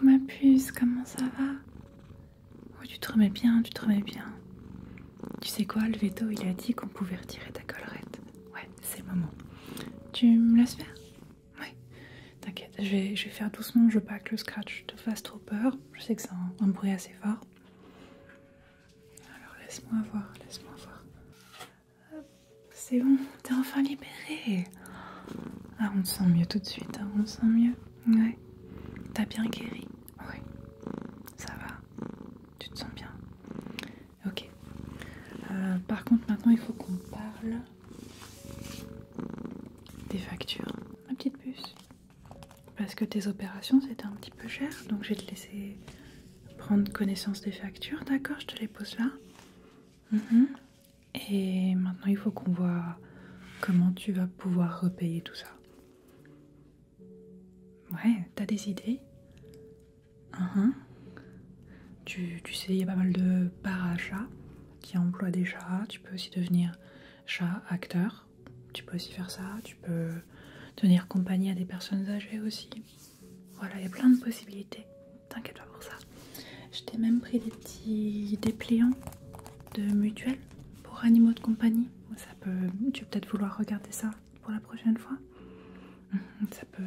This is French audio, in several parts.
Coucou ma puce, comment ça va? Oh, tu te remets bien, tu te remets bien. Tu sais quoi, le veto il a dit qu'on pouvait retirer ta collerette. Ouais, c'est le moment. Tu me laisses faire? Ouais, t'inquiète, je vais faire doucement, je veux pas que le scratch te fasse trop peur. Je sais que c'est un bruit assez fort. Alors laisse-moi voir, laisse-moi voir. C'est bon, t'es enfin libérée. Ah, on te sent mieux tout de suite, hein, on te sent mieux. Ouais. T'as bien guéri? Oui. Ça va? Tu te sens bien? Ok. Par contre, maintenant, il faut qu'on parle des factures. Ma petite puce. Parce que tes opérations, c'était un petit peu cher. Donc, je vais te laisser prendre connaissance des factures. D'accord? Je te les pose là. Et maintenant, il faut qu'on voit comment tu vas pouvoir repayer tout ça. Ouais, t'as des idées? Tu sais, il y a pas mal de parachats qui emploient des chats. Tu peux aussi devenir chat acteur. Tu peux aussi faire ça. Tu peux tenir compagnie à des personnes âgées aussi. Voilà, il y a plein de possibilités. T'inquiète pas pour ça. Je t'ai même pris des petits dépliants de mutuelle pour animaux de compagnie. Tu peux peut-être vouloir regarder ça pour la prochaine fois.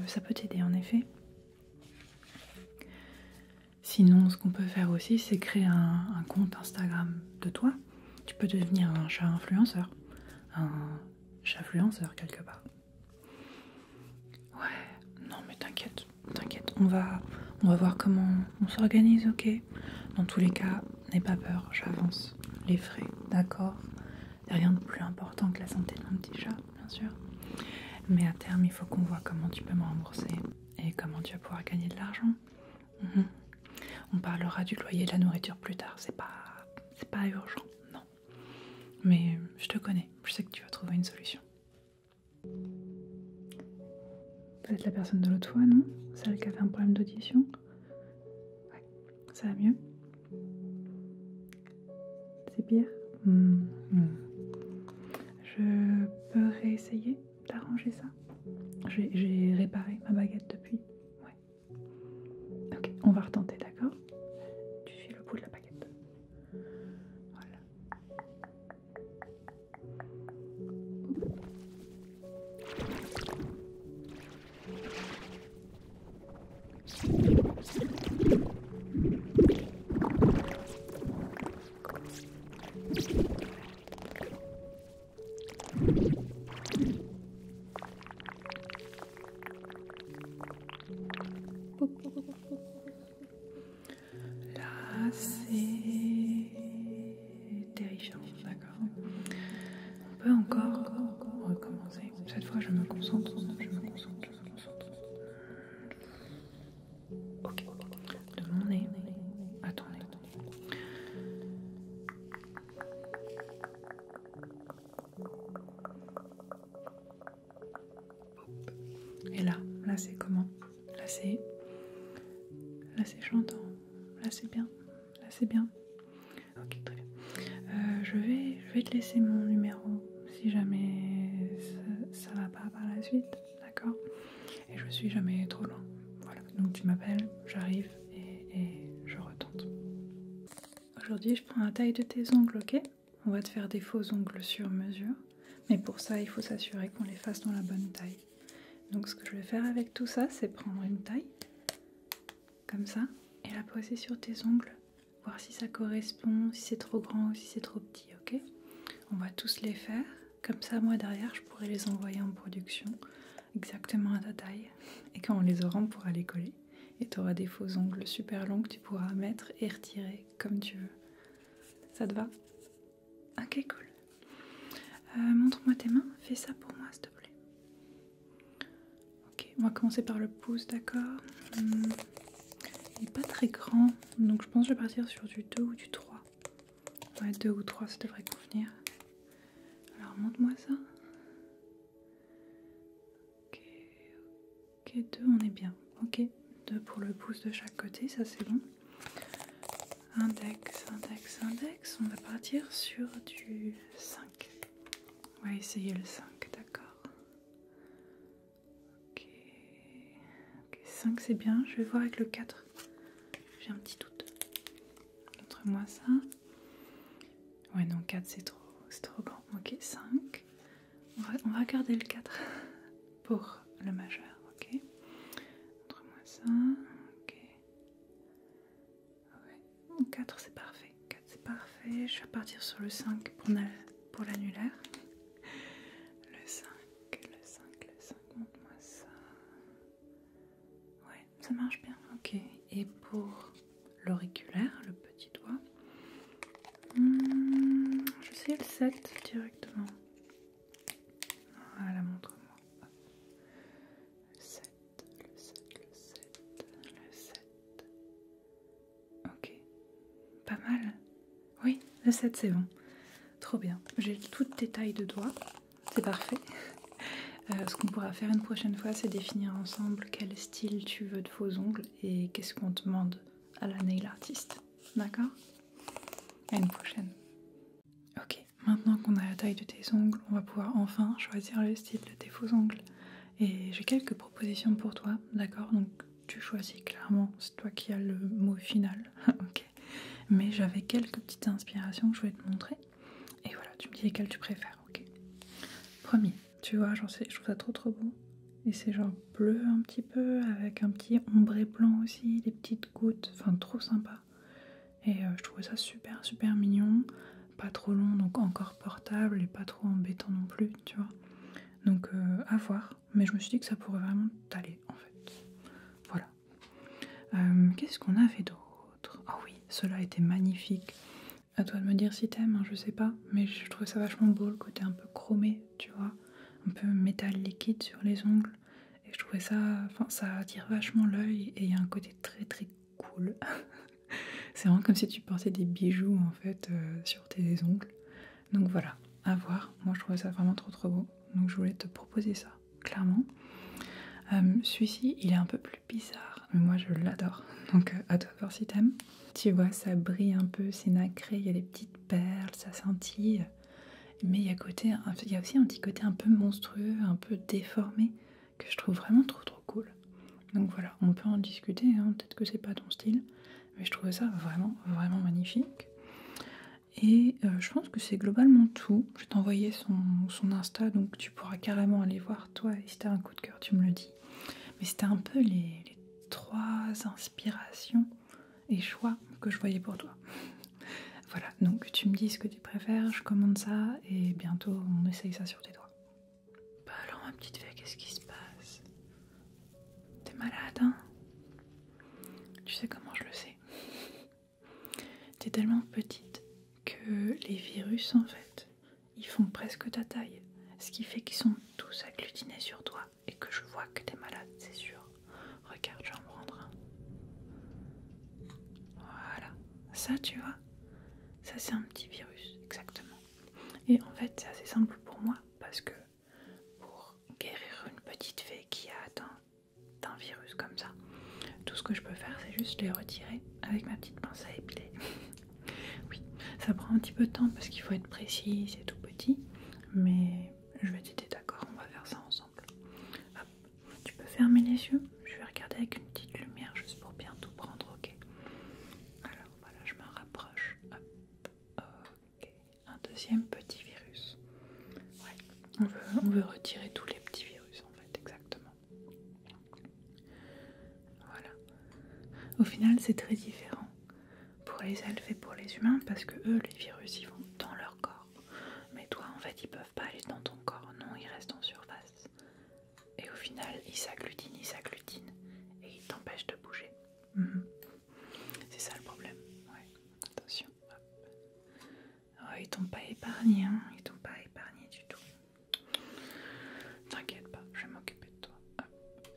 Ça peut t'aider en effet. Sinon, ce qu'on peut faire aussi, c'est créer un compte Instagram de toi. Tu peux devenir un chat influenceur. Un chat-influenceur quelque part. Ouais, non mais t'inquiète, t'inquiète. On va voir comment on s'organise, ok? Dans tous les cas, n'aie pas peur, j'avance les frais, d'accord? Il n'y a rien de plus important que la santé de mon petit chat, bien sûr. Mais à terme, il faut qu'on voit comment tu peux me rembourser et comment tu vas pouvoir gagner de l'argent. On parlera du loyer et de la nourriture plus tard, c'est pas urgent, non. Mais je te connais, je sais que tu vas trouver une solution. Vous êtes la personne de l'autre fois, non? Celle qui avait un problème d'audition? Ouais, ça va mieux? C'est pire? Je peux réessayer d'arranger ça? J'ai réparé ma baguette depuis. Ouais. Ok, on va retenter, d'accord? Tu suis le bout de la baguette. Voilà. Là, c'est terrifiant, d'accord? On peut encore recommencer. Cette fois, je me concentre. Ok. De mon nez à ton nez. Et là c'est comment? Là c'est chantant. Là c'est bien. Là c'est bien. Ok, très bien. Je vais te laisser mon numéro si jamais ça va pas par la suite, d'accord? Et je suis jamais trop loin. Voilà, donc tu m'appelles, j'arrive et je retente. Aujourd'hui, je prends la taille de tes ongles, ok? On va te faire des faux ongles sur mesure, mais pour ça, il faut s'assurer qu'on les fasse dans la bonne taille. Donc ce que je vais faire avec tout ça, c'est prendre une taille, comme ça, et la poser sur tes ongles, voir si ça correspond, si c'est trop grand ou si c'est trop petit, ok? On va tous les faire, comme ça moi derrière je pourrai les envoyer en production, exactement à ta taille, et quand on les aura on pourra les coller, et tu auras des faux ongles super longs que tu pourras mettre et retirer comme tu veux. Ça te va? Ok, cool. Montre-moi tes mains, fais ça pour moi s'il te plaît. Ok, on va commencer par le pouce, d'accord? Il n'est pas très grand, donc je pense que je vais partir sur du 2 ou du 3. Ouais, 2 ou 3, ça devrait convenir. Alors, montre-moi ça. Ok, 2, on est bien. Ok, 2 pour le pouce de chaque côté, ça c'est bon. Index. On va partir sur du 5. On va essayer le 5, d'accord. Ok, 5 c'est bien, je vais voir avec le 4. j'ai un petit doute. Montre-moi ça. Ouais, non, 4 c'est trop grand. Ok, 5. On va garder le 4 pour le majeur, ok. Montre-moi ça. Ok. Ouais. 4 c'est parfait. 4 c'est parfait. Je vais partir sur le 5 pour l'annulaire. Le 5, montre-moi ça. Ouais, ça marche bien. Ok. Et pour l'auriculaire, le petit doigt. Je sais le 7 directement. Voilà, montre-moi. Le 7. Ok. Pas mal. Oui, le 7 c'est bon. Trop bien. J'ai toutes tes tailles de doigts. C'est parfait. Ce qu'on pourra faire une prochaine fois, c'est définir ensemble quel style tu veux de faux ongles et qu'est-ce qu'on te demande à la nail artiste. D'accord? À une prochaine. Ok, maintenant qu'on a la taille de tes ongles, on va pouvoir enfin choisir le style de tes faux ongles. Et j'ai quelques propositions pour toi, d'accord? Donc tu choisis clairement, c'est toi qui as le mot final, ok? Mais j'avais quelques petites inspirations que je voulais te montrer. Et voilà, tu me dis lesquelles tu préfères, ok? Premier, tu vois, je trouve ça trop beau. Et c'est genre bleu un petit peu, avec un petit ombré blanc aussi, des petites gouttes, enfin trop sympa. Et je trouvais ça super mignon, pas trop long, donc encore portable et pas trop embêtant non plus, tu vois. Donc à voir, mais je me suis dit que ça pourrait vraiment t'aller en fait. Voilà. Qu'est-ce qu'on avait d'autre? Ah oui, cela était magnifique. À toi de me dire si t'aimes, hein, je sais pas, mais je trouvais ça vachement beau, le côté un peu chromé, tu vois, un peu métal liquide sur les ongles. Et je trouvais ça, enfin, ça attire vachement l'œil et il y a un côté très cool. C'est vraiment comme si tu portais des bijoux en fait sur tes ongles. Donc voilà, à voir. Moi je trouvais ça vraiment trop beau. Donc je voulais te proposer ça, clairement. Celui-ci, il est un peu plus bizarre, mais moi je l'adore. Donc à toi de voir si t'aimes. Tu vois, ça brille un peu, c'est nacré, il y a des petites perles, ça scintille. Mais il y a aussi un petit côté un peu monstrueux, un peu déformé, que je trouve vraiment trop cool. Donc voilà, on peut en discuter, hein, peut-être que c'est pas ton style, mais je trouvais ça vraiment magnifique. Et je pense que c'est globalement tout. Je vais t'envoyer son Insta, donc tu pourras carrément aller voir toi, et si t'as un coup de cœur, tu me le dis. Mais c'était un peu les 3 inspirations et choix que je voyais pour toi. Voilà, donc tu me dis ce que tu préfères, je commande ça, et bientôt on essaye ça sur tes doigts. Bah alors ma petite fille, qu'est-ce qui se passe? T'es malade, hein? Tu sais comment je le sais. T'es tellement petite que les virus, en fait, ils font presque ta taille. Ce qui fait qu'ils sont tous agglutinés sur toi et que je vois que t'es malade, c'est sûr. Regarde, je vais en prendre un. Voilà. Ça, tu vois, ça c'est un petit virus, exactement. Et en fait, c'est assez simple pour moi parce que pour guérir une petite fée qui a atteint d'un virus comme ça, tout ce que je peux faire, c'est juste les retirer avec ma petite pince à épiler. Oui, ça prend un petit peu de temps parce qu'il faut être précis, c'est tout petit, mais je vais t'aider, d'accord? On va faire ça ensemble. Hop. Tu peux fermer les yeux, je vais regarder avec une petite lumière juste pour bien tout prendre, ok? Alors voilà, je me rapproche. Hop. Ok, un deuxième petit virus. Ouais, on veut retirer tous les petits virus en fait, exactement. Voilà. Au final, c'est très différent pour les elfes et pour les humains parce que eux, les virus, ils vont dans leur corps. Mais toi, en fait, ils peuvent pas aller dans ton corps, non, ils restent en surface. Et au final, ils s'agglutinent et ils t'empêchent de bouger. C'est ça le problème. Ouais, attention. Oh, ils t'ont pas épargné, hein, ils t'ont pas épargné du tout. T'inquiète pas, je vais m'occuper de toi. Hop,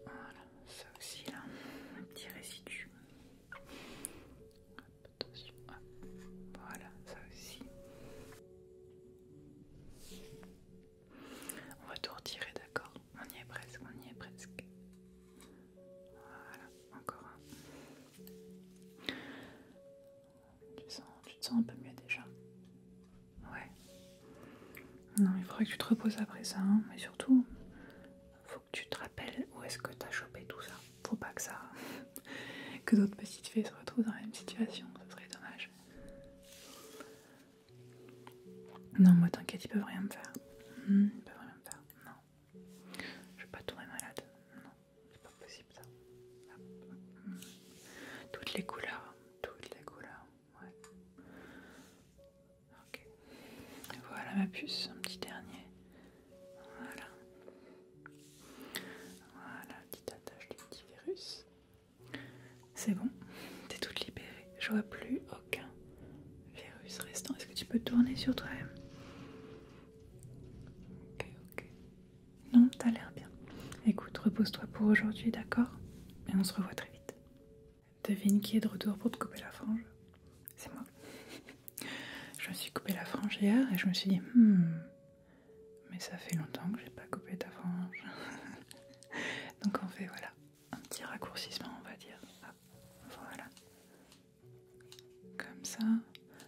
voilà, ça aussi là, un petit résidu. Hop, attention, hop. Voilà, ça aussi. On va tout retirer, d'accord? On y est presque, Voilà, encore un. Tu te sens un peu mieux déjà? Ouais. Non, il faudrait que tu te reposes après ça, hein. Mais surtout, faut que tu te rappelles où est-ce que t'as chopé tout ça. Faut pas que ça que d'autres petites fées se retrouvent dans la même situation, ce serait dommage. Non, moi t'inquiète, ils peuvent rien me faire. Ils peuvent rien me faire, non. Je vais pas tomber malade, non, c'est pas possible ça. Toutes les couleurs, ouais. Ok. Voilà ma puce, un petit dernier. Voilà. Voilà, petite attache de petit virus. C'est bon, t'es toute libérée. Je vois plus aucun virus restant. Est-ce que tu peux tourner sur toi-même? Ok. Non, t'as l'air bien. Écoute, repose-toi pour aujourd'hui, d'accord? Et on se revoit très vite. Devine qui est de retour pour te couper la frange? C'est moi. Je me suis coupé la frange hier et je me suis dit, mais ça fait longtemps que j'ai pas coupé ta frange. Donc on fait, voilà, un petit raccourcissement, on va dire. Hop, voilà. Comme ça.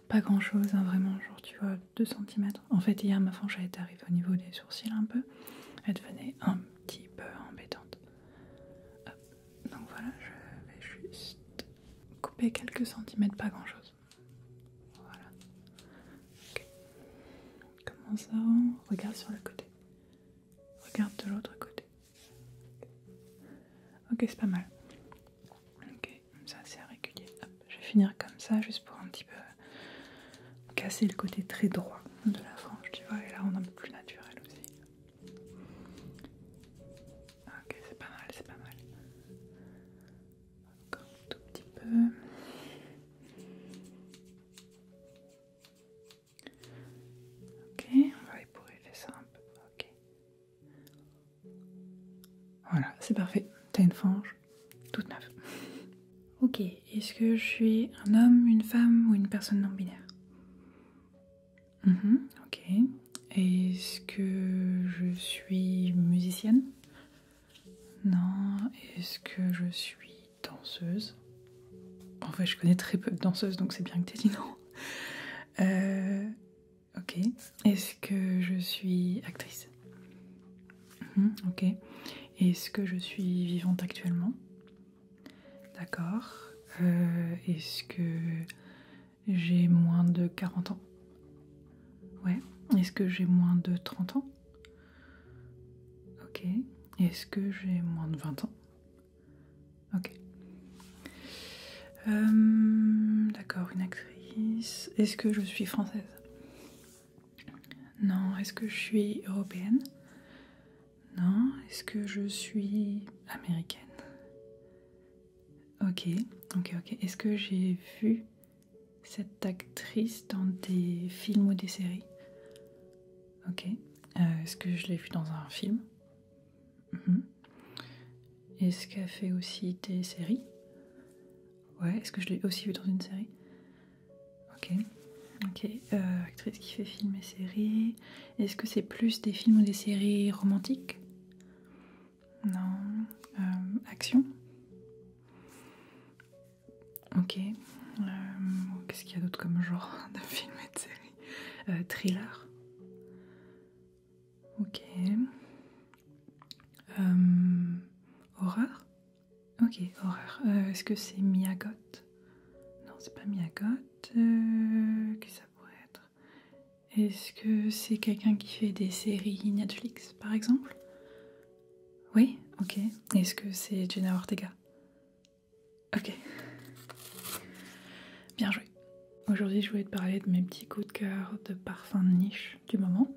Pas grand chose, hein, vraiment, genre tu vois, 2 cm. En fait, hier ma frange elle est arrivée au niveau des sourcils un peu. Elle devenait un petit peu embêtante. Hop. Donc voilà, je vais juste couper quelques centimètres, pas grand chose. Voilà. Ok. Comment ça? Regarde sur le côté. Regarde de l'autre côté. Ok, c'est pas mal. Ok, ça c'est régulier. Hop, je vais finir comme ça, juste pour un petit peu casser le côté très droit de la frange, tu vois, et là on a un peu plus naturel aussi. Ok, c'est pas mal, c'est pas mal. Encore un tout petit peu. Ok, on va épourer ça un peu. Ok. Voilà, c'est parfait. T'as une frange toute neuve. Ok, est-ce que je suis un homme, une femme ou une personne non binaire? Ok. Est-ce que je suis musicienne? Non. Est-ce que je suis danseuse? En fait, je connais très peu de danseuses, donc c'est bien que t'aies dit non. Ok. Est-ce que je suis actrice? Ok. Est-ce que je suis vivante actuellement? D'accord. Est-ce que j'ai moins de 40 ans? Ouais. Est-ce que j'ai moins de 30 ans? Ok. Est-ce que j'ai moins de 20 ans? Ok. D'accord, une actrice. Est-ce que je suis française? Non. Est-ce que je suis européenne? Non. Est-ce que je suis américaine? Ok. Est-ce que j'ai vu cette actrice dans des films ou des séries? Ok. Est-ce que je l'ai vue dans un film? Est-ce qu'elle fait aussi des séries? Ouais. Est-ce que je l'ai aussi vue dans une série? Ok. Actrice qui fait films et séries. Est-ce que c'est plus des films ou des séries romantiques? Non. Action? Ok. Qu'est-ce qu'il y a d'autre comme genre de films et de séries? Thriller? Ok. Horreur? Ok, horreur. Est-ce que c'est Mia Goth? Non, c'est pas Mia Goth. Qui ça pourrait être? Est-ce que c'est quelqu'un qui fait des séries Netflix, par exemple? Oui, ok. Est-ce que c'est Jenna Ortega? Ok. Bien joué. Aujourd'hui, je voulais te parler de mes petits coups de cœur de parfums de niche du moment.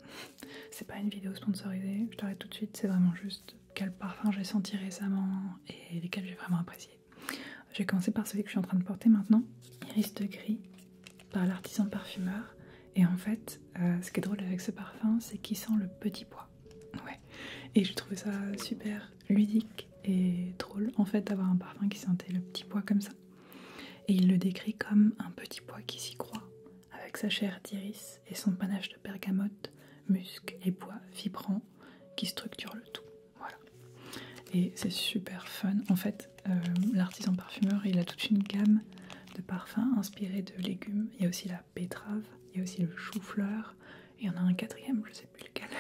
C'est pas une vidéo sponsorisée, je t'arrête tout de suite, c'est vraiment juste quel parfum j'ai senti récemment et lesquels j'ai vraiment apprécié. Je vais commencer par celui que je suis en train de porter maintenant, Iris de Gris, par l'artisan parfumeur. Et en fait, ce qui est drôle avec ce parfum, c'est qu'il sent le petit pois. Ouais. Et je trouve ça super ludique et drôle, en fait, d'avoir un parfum qui sentait le petit pois comme ça. Et il le décrit comme un petit pois qui s'y croit, avec sa chair d'iris et son panache de bergamote, musc et bois vibrant qui structure le tout. Voilà. Et c'est super fun. En fait, l'artisan parfumeur, il a toute une gamme de parfums inspirés de légumes. Il y a aussi la betterave, il y a aussi le chou-fleur. Il y en a un quatrième, je sais plus lequel.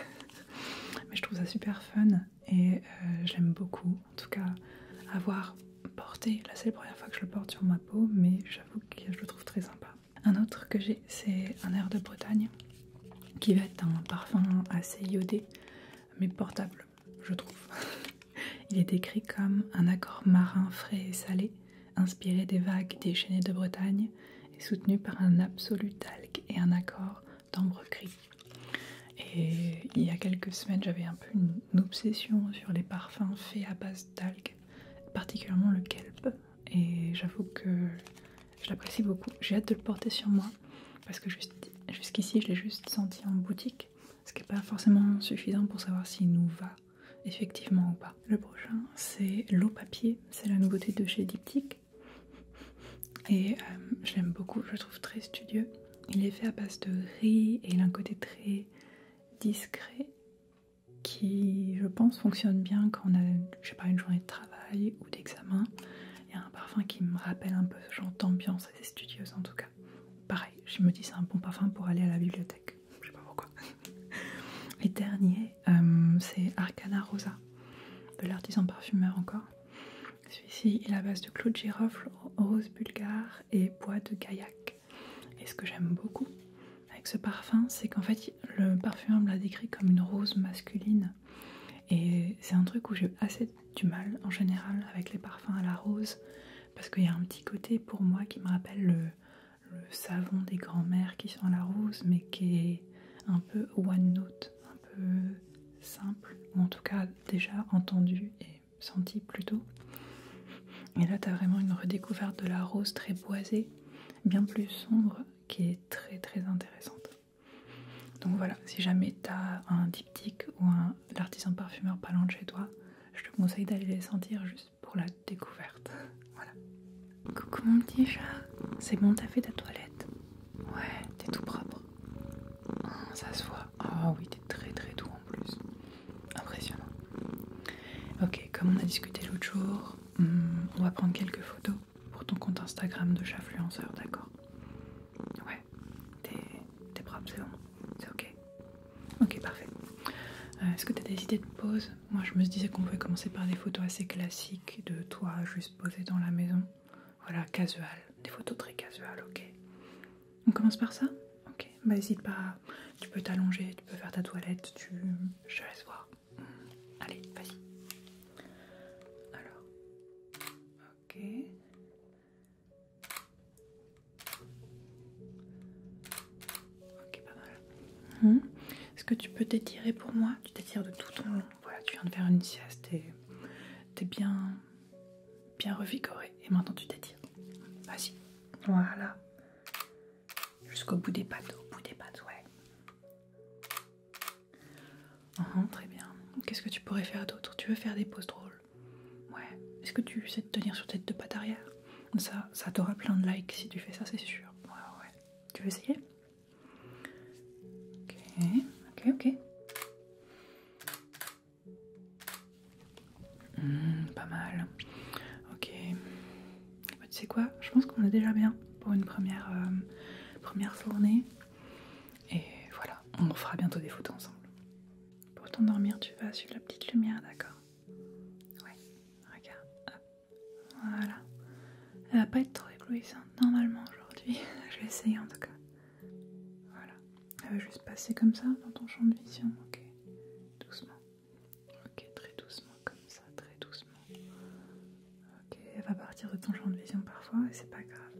Mais je trouve ça super fun et j'aime beaucoup. En tout cas, avoir porté porté. Là c'est la première fois que je le porte sur ma peau, mais j'avoue que je le trouve très sympa. Un autre que j'ai, c'est un air de Bretagne, qui va être un parfum assez iodé, mais portable, je trouve. Il est décrit comme un accord marin frais et salé, inspiré des vagues déchaînées de Bretagne, et soutenu par un absolu d'algues et un accord d'ambre gris. Et il y a quelques semaines, j'avais un peu une obsession sur les parfums faits à base d'algues, particulièrement le kelp. Et j'avoue que je l'apprécie beaucoup. J'ai hâte de le porter sur moi, parce que jusqu'ici, je l'ai juste senti en boutique, ce qui n'est pas forcément suffisant pour savoir s'il nous va effectivement ou pas. Le prochain, c'est l'eau papier. C'est la nouveauté de chez Diptyque. Et je l'aime beaucoup, je le trouve très studieux. Il est fait à base de riz et il a un côté très discret qui, je pense, fonctionne bien quand on a, je sais pas, une journée de travail ou d'examen. Il y a un parfum qui me rappelle un peu ce genre d'ambiance assez studieuse en tout cas. Pareil, je me dis c'est un bon parfum pour aller à la bibliothèque. Je sais pas pourquoi. Et dernier, c'est Arcana Rosa, de l'artisan parfumeur encore. Celui-ci est à base de clou de girofle, rose bulgare et bois de gaillac. Et ce que j'aime beaucoup avec ce parfum, c'est qu'en fait, le parfumeur me l'a décrit comme une rose masculine. Et c'est un truc où j'ai assez du mal en général avec les parfums à la rose, parce qu'il y a un petit côté pour moi qui me rappelle le savon des grands-mères qui sont à la rose, mais qui est un peu one note, un peu simple, ou en tout cas déjà entendu et senti plutôt. Et là, t'as vraiment une redécouverte de la rose très boisée, bien plus sombre, qui est très très intéressante. Donc voilà, si jamais t'as un diptyque ou l'artisan parfumeur pas loin de chez toi, je te conseille d'aller les sentir juste pour la découverte. Voilà. Coucou mon petit chat, c'est bon, t'as fait ta toilette? Ouais, t'es tout propre. Oh, ça se voit. Oh oui, t'es très très doux en plus. Impressionnant. Ok, comme on a discuté l'autre jour, on va prendre quelques photos pour ton compte Instagram de chatfluenceur, d'accord? Ouais, t'es propre, c'est bon? C'est ok? Ok, parfait. Est-ce que t'as des idées de pause? Moi, je me disais qu'on pouvait commencer par des photos assez classiques de toi juste posé dans la maison. Voilà, casual. Des photos très casual, ok. On commence par ça? Ok, bah hésite pas. Tu peux t'allonger, tu peux faire ta toilette, je te laisse voir. Allez, vas-y. Alors, ok. Ok, pas mal. Est-ce que tu peux t'étirer pour moi? Tu t'étires de tout ton long. Voilà, tu viens de faire une sieste et t'es bien revigoré. Et maintenant tu t'étires. Vas-y. Voilà. Jusqu'au bout des pattes, ouais. Très bien. Qu'est-ce que tu pourrais faire d'autre? Tu veux faire des poses drôles? Ouais. Est-ce que tu sais te tenir sur tes deux pattes arrière? Ça t'aura plein de likes si tu fais ça, c'est sûr. Ouais. Tu veux essayer? Ok. Pas mal. Ok. Bah, tu sais quoi? Je pense qu'on est déjà bien pour une première fournée. Et voilà, on fera bientôt des photos ensemble. Pour t'endormir, tu vas suivre la petite lumière, d'accord? Ouais, regarde. Hop. Voilà. Elle va pas être trop éblouissante normalement aujourd'hui. Je vais essayer en tout cas. Voilà. Elle va juste passer comme ça dans ton champ de vision. Ok. Doucement. Ok, très doucement comme ça, très doucement. Ok, elle va partir de ton champ de vision parfois et c'est pas grave.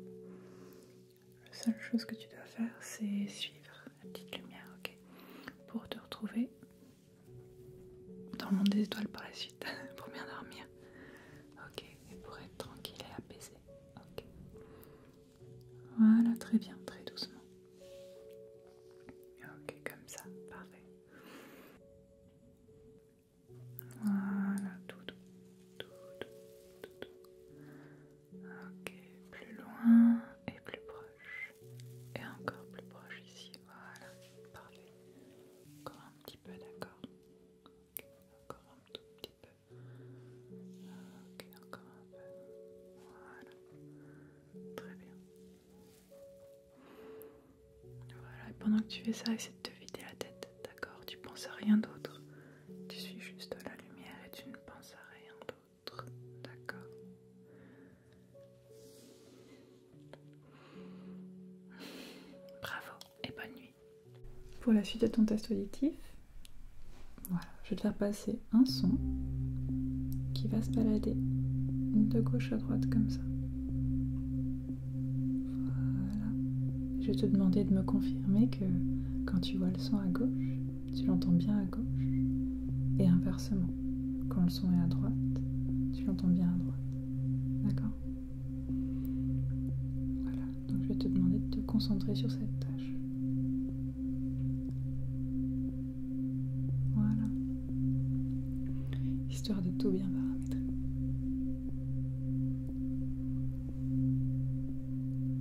La seule chose que tu dois faire, c'est suivre la petite lumière, ok? Pour te retrouver dans le monde des étoiles par la suite, pour bien dormir. Ok, et pour être tranquille et apaisé. Ok. Voilà, très bien, très doucement. Ok, comme ça, parfait. Voilà, tout doux. Ok, plus loin et plus proche. Et encore plus proche ici, voilà, parfait. Encore un petit peu, d'accord? Ok, encore un tout petit peu. Ok, encore un peu. Voilà, très bien. Voilà, et pendant que tu fais ça, essaie de te vider la tête, d'accord? Tu penses à rien d'autre. Tu suis juste la lumière et tu ne penses à rien d'autre, d'accord? pour la suite de ton test auditif, voilà, je vais te faire passer un son qui va se balader de gauche à droite comme ça. Voilà. Je vais te demander de me confirmer que quand tu vois le son à gauche, tu l'entends bien à gauche, et inversement. Quand le son est à droite, tu l'entends bien à droite. D'accord? Voilà. Donc je vais te demander de te concentrer sur cette tâche. Voilà. Histoire de tout bien paramétrer.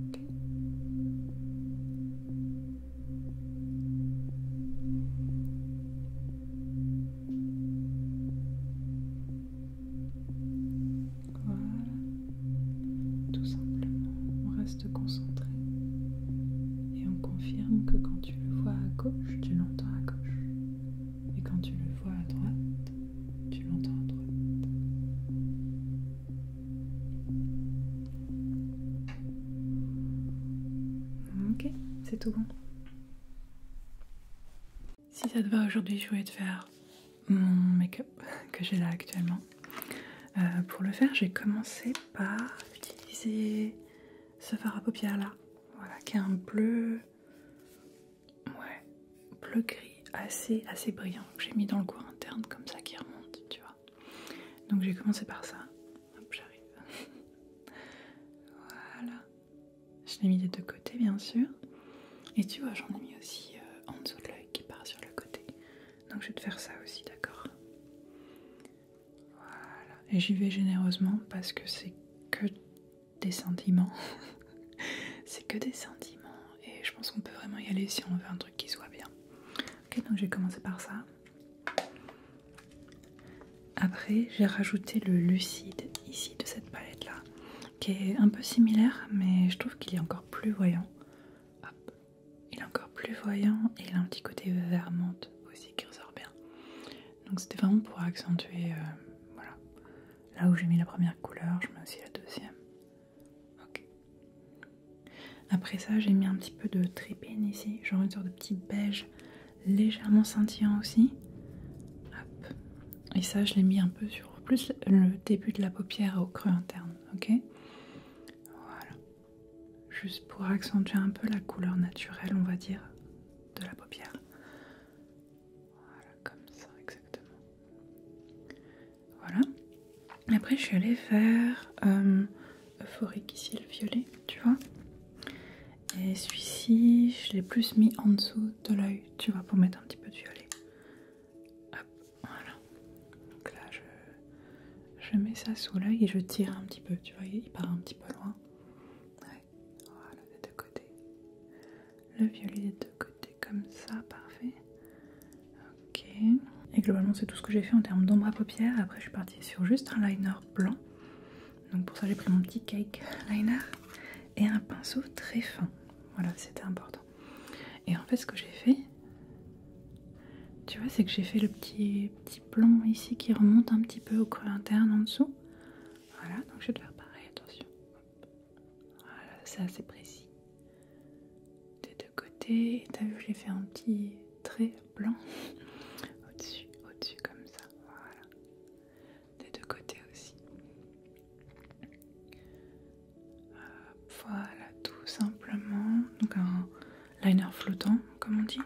Ok. Voilà. Tout simplement, on reste concentré. Et on confirme que quand tu le vois à gauche, tu l'entends à gauche. Et quand tu le vois à droite, tu l'entends à droite. Ok, c'est tout bon. Si ça te va, aujourd'hui, je voulais te faire mon make-up que j'ai là actuellement. Pour le faire, j'ai commencé par utiliser ce fard à paupières là, voilà, qui est un bleu, ouais, bleu gris, assez brillant. J'ai mis dans le coin interne comme ça qui remonte, tu vois. Donc j'ai commencé par ça. Hop, j'arrive. Voilà. Je l'ai mis des deux côtés, bien sûr. Et tu vois, j'en ai mis aussi en dessous de l'œil qui part sur le côté. Donc je vais te faire ça aussi, d'accord? Voilà. Et j'y vais généreusement parce que c'est que des sentiments. C'est que des sentiments. Et je pense qu'on peut vraiment y aller si on veut un truc qui soit bien. Ok, donc j'ai commencé par ça. Après, j'ai rajouté le lucide ici de cette palette là, qui est un peu similaire, mais je trouve qu'il est encore plus voyant. Hop. Il est encore plus voyant et il a un petit côté vert menthe aussi qui ressort bien. Donc c'était vraiment pour accentuer, voilà. Là où j'ai mis la première couleur, je mets aussi la deuxième. Ok. Après ça, j'ai mis un petit peu de tripping ici, genre une sorte de petit beige légèrement scintillant aussi. Hop. Et ça, je l'ai mis un peu sur plus le début de la paupière au creux interne, ok? Voilà. Juste pour accentuer un peu la couleur naturelle, on va dire, de la paupière. Voilà, comme ça, exactement. Voilà. Après, je suis allée faire euphorique ici, le violet, tu vois. Et celui-ci, je l'ai plus mis en dessous de l'œil, tu vois, pour mettre un petit peu de violet. Hop, voilà. Donc là, je mets ça sous l'œil et je tire un petit peu, tu vois, il part un petit peu loin. Ouais, voilà, des deux côtés. Le violet des deux côtés, comme ça, parfait. Ok. Et globalement, c'est tout ce que j'ai fait en termes d'ombre à paupières. Après, je suis partie sur juste un liner blanc. Donc pour ça, j'ai pris mon petit cake liner et un pinceau très fin. Voilà, c'était important. Et en fait, ce que j'ai fait, tu vois, c'est que j'ai fait le petit blanc ici qui remonte un petit peu au creux interne en dessous. Voilà, donc je vais te faire pareil, attention. Voilà, c'est assez précis. Des deux côtés, t'as vu, j'ai fait un petit trait blanc au-dessus comme ça. Voilà. Des deux côtés aussi. Voilà, tout simplement. Donc un liner flottant, comme on dit.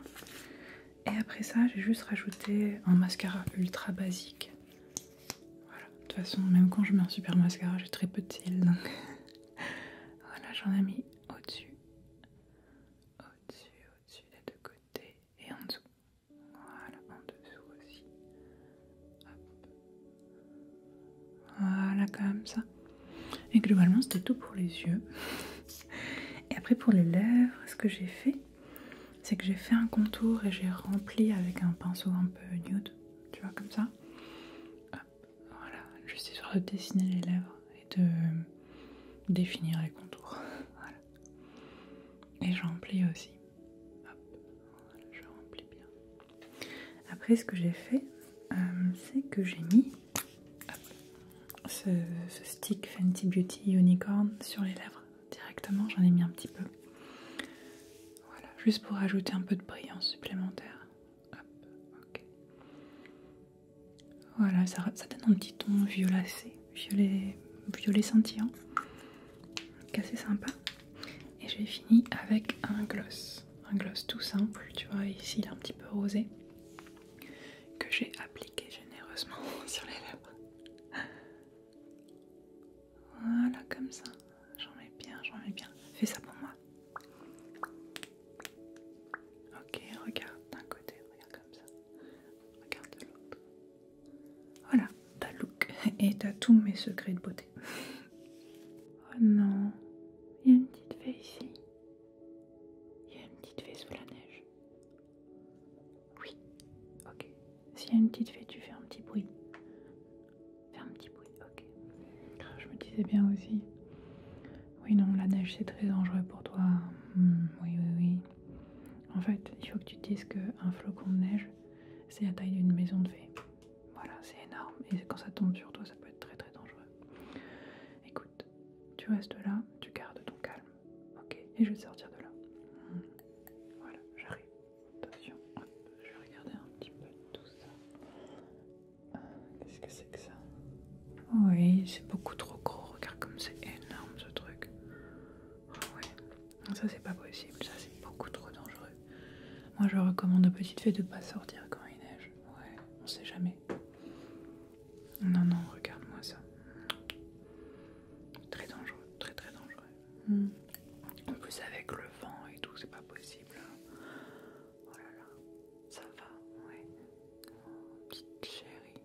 Et après ça, j'ai juste rajouté un mascara ultra basique. Voilà, de toute façon, même quand je mets un super mascara, j'ai très peu de cils, donc voilà, j'en ai mis au-dessus, des deux côtés et en dessous. Voilà, en dessous aussi. Hop. Voilà, comme ça. Et globalement, c'était tout pour les yeux. Et après, pour les lèvres, ce que j'ai fait, c'est que j'ai fait un contour et j'ai rempli avec un pinceau un peu nude, tu vois, comme ça. Hop, voilà, juste histoire de dessiner les lèvres et de définir les contours. Voilà. Et je remplis aussi. Hop, voilà, je remplis bien. Après, ce que j'ai fait, c'est que j'ai mis ce stick Fenty Beauty Unicorn sur les lèvres directement. J'en ai mis un petit peu. juste pour ajouter un peu de brillance supplémentaire. Hop, ok. Voilà, ça donne un petit ton violacé, violet scintillant. Donc assez sympa. Et j'ai fini avec un gloss tout simple, tu vois, ici il est un petit peu rosé, que j'ai appliqué généreusement sur les lèvres. Voilà, comme ça. J'en mets bien. Fais ça pour moi. Ok, regarde d'un côté, regarde comme ça. Regarde de l'autre. Voilà, t'as le look et t'as tous mes secrets de beauté. Oh non, il y a une petite fée ici. Il y a une petite fée sous la neige. Oui, ok. S'il y a une petite fée, tu fais un petit bruit. Fais un petit bruit, ok. Je me disais bien aussi. Oui, non, la neige c'est très dangereux pour toi. Oui. En fait, il faut que tu te dises qu'un flocon de neige, c'est la taille d'une maison de fée. Voilà, c'est énorme. Et quand ça tombe sur toi, ça peut être très très dangereux. Écoute, tu restes là, tu gardes ton calme. Ok, et je vais te sortir de là. Voilà, j'arrive. Attention, hop, je vais regarder un petit peu tout ça. Qu'est-ce que c'est que ça? Oui, c'est beaucoup trop gros. Regarde comme c'est énorme ce truc. Oh, ouais, ça c'est pas possible. Ça c'est beaucoup trop dangereux. Moi je recommande aux petites filles de pas sortir quand il neige. Ouais, on sait jamais. Non, regarde-moi ça. Très dangereux, très très dangereux. En plus avec le vent et tout, c'est pas possible. Oh là là, ça va, ouais. Petite chérie.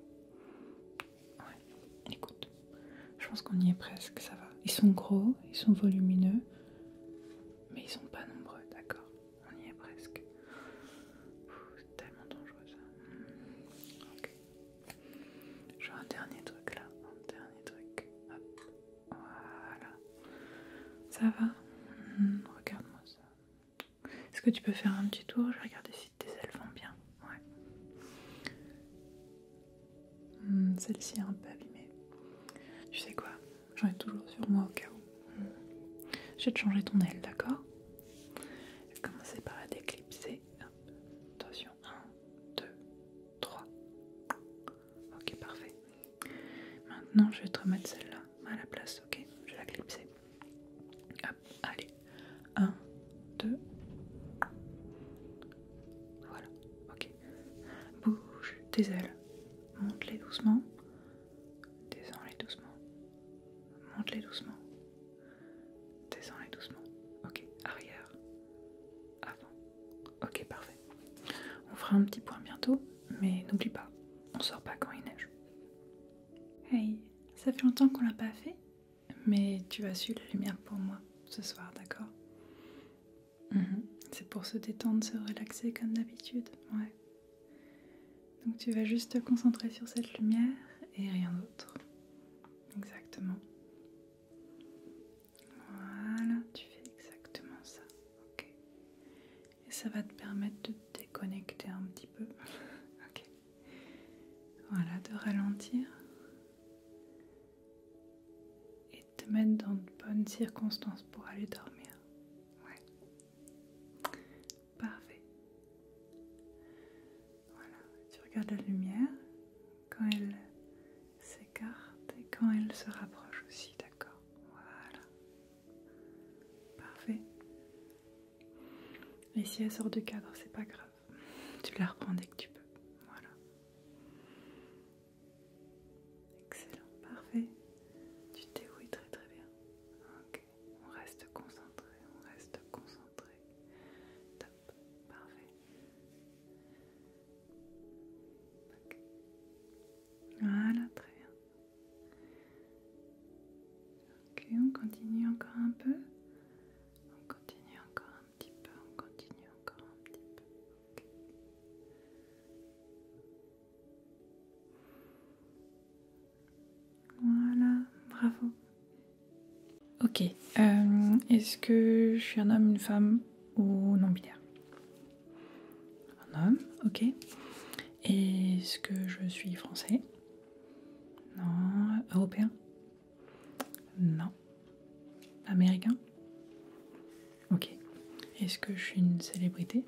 Ouais, écoute, je pense qu'on y est presque, ça va. Ils sont gros, ils sont volumineux, mais ils sont pas nombreux, d'accord? On y est presque. C'est tellement dangereux ça. Ok. J'ai un dernier truc là, un dernier truc. Hop, voilà. Ça va? Regarde-moi ça. Est-ce que tu peux faire un petit tour? Je vais regarder si tes ailes vont bien. Ouais. Celle-ci est un peu abîmée. Tu sais quoi? J'en ai toujours sur moi au cas où. Je vais te changer ton aile, d'accord? Je vais commencer par la déclipser. Hop. Attention, 1, 2, 3. Ok, parfait. Maintenant, je vais te remettre celle-là à la place, ok? Je vais la clipser. Hop, allez. 1, 2. Voilà, ok. Bouge tes ailes. Monte-les doucement. Descends-les doucement. Monte-les doucement. Descends-les doucement. Ok, arrière. Avant. Ok, parfait. On fera un petit point bientôt, mais n'oublie pas, on sort pas quand il neige. Hey, ça fait longtemps qu'on l'a pas fait, mais tu as su la lumière pour moi ce soir, d'accord? C'est pour se détendre, se relaxer comme d'habitude, ouais. Donc tu vas juste te concentrer sur cette lumière et rien d'autre. Exactement. Voilà, tu fais exactement ça, ok. Et ça va te permettre de te déconnecter un petit peu, ok. Voilà, de ralentir et de te mettre dans de bonnes circonstances pour aller dormir. Ouais, parfait. Voilà, tu regardes la lumière quand elle s'écarte et quand elle se rapproche aussi, d'accord? Voilà, parfait. Et si elle sort du cadre, c'est pas grave, tu la reprends dès que tu peux. Voilà. Excellent, parfait. Tu t'éouilles très très bien. Ok, on reste concentré, Top, parfait. Ok. Voilà, très bien. Ok, on continue encore un peu. On continue encore un petit peu. On continue encore un petit peu. Ok. Voilà, bravo. Ok, est-ce que je suis un homme, une femme ou non-binaire? Un homme, ok. Est-ce que je suis français? Non. Européen? Non. Américain? Ok. Est-ce que je suis une célébrité?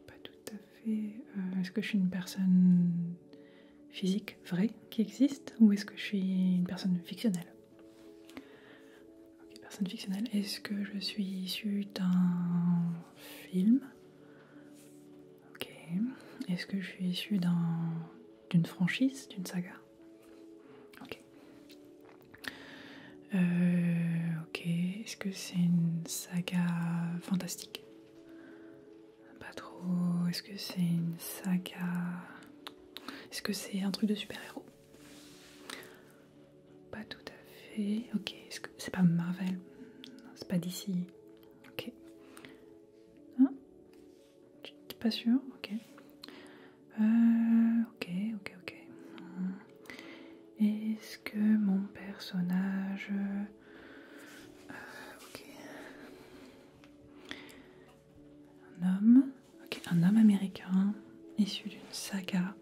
Pas tout à fait. Est-ce que je suis une personne physique, vraie, qui existe? Ou est-ce que je suis une personne fictionnelle? Ok, personne fictionnelle. Est-ce que je suis issue d'un film? Ok. Est-ce que je suis issue d'une franchise, d'une saga? Ok. Ok. Est-ce que c'est une saga fantastique? Pas trop. Est-ce que c'est une saga... Est-ce que c'est un truc de super-héros? Pas tout à fait. Ok. Est-ce que c'est pas Marvel? Non, c'est pas DC. Ok. Hein? T'es pas sûr? Ok. Ok. Est-ce que mon personnage... ok. Un homme. Ok, un homme américain issu d'une saga.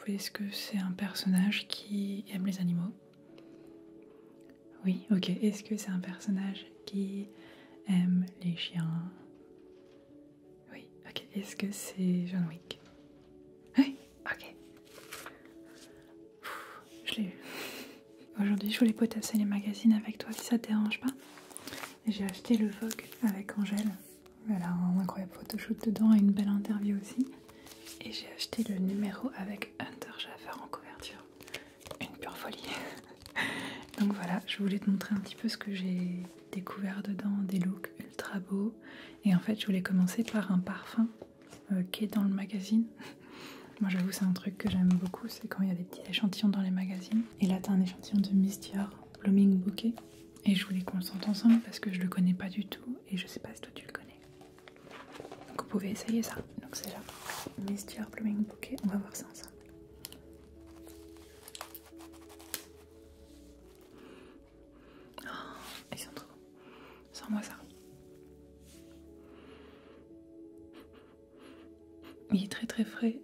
Est-ce que c'est un personnage qui aime les animaux? Oui, ok. Est-ce que c'est un personnage qui aime les chiens? Oui, ok. Est-ce que c'est John Wick? Oui, ok. Je l'ai eu. Aujourd'hui, je voulais potasser les magazines avec toi si ça te dérange pas. J'ai acheté le Vogue avec Angèle. Elle a un incroyable photoshoot dedans et une belle interview aussi. Et j'ai acheté le numéro avec Hunter Schafer en couverture. Une pure folie. Donc voilà, je voulais te montrer un petit peu ce que j'ai découvert dedans, des looks ultra beaux. Et en fait, je voulais commencer par un parfum qui est dans le magazine. Moi j'avoue, c'est un truc que j'aime beaucoup, c'est quand il y a des petits échantillons dans les magazines. Et là, t'as un échantillon de Miss Dior Blooming Bouquet. Et je voulais qu'on le sente ensemble parce que je le connais pas du tout et je sais pas si toi tu le connais. Donc vous pouvez essayer ça. Donc c'est là, Miss Dior Blooming Bouquet, on va voir ça ensemble. Oh, ils sont trop bons. Sens-moi ça. Il est très très frais,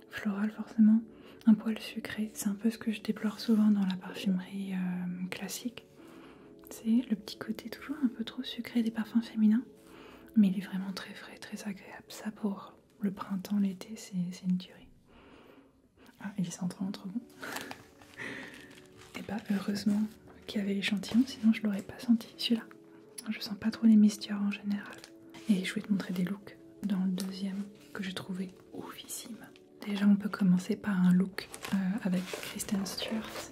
floral forcément, un poil sucré. C'est un peu ce que je déplore souvent dans la parfumerie classique. C'est le petit côté toujours un peu trop sucré des parfums féminins. Mais il est vraiment très frais, très agréable. Ça pour le printemps, l'été, c'est une tuerie. Ah, il sent vraiment trop bon. Et bah heureusement qu'il y avait l'échantillon, sinon je l'aurais pas senti celui-là. Je sens pas trop les Miss Dior en général. Et je voulais te montrer des looks dans le deuxième que j'ai trouvé oufissime. Déjà on peut commencer par un look avec Kristen Stewart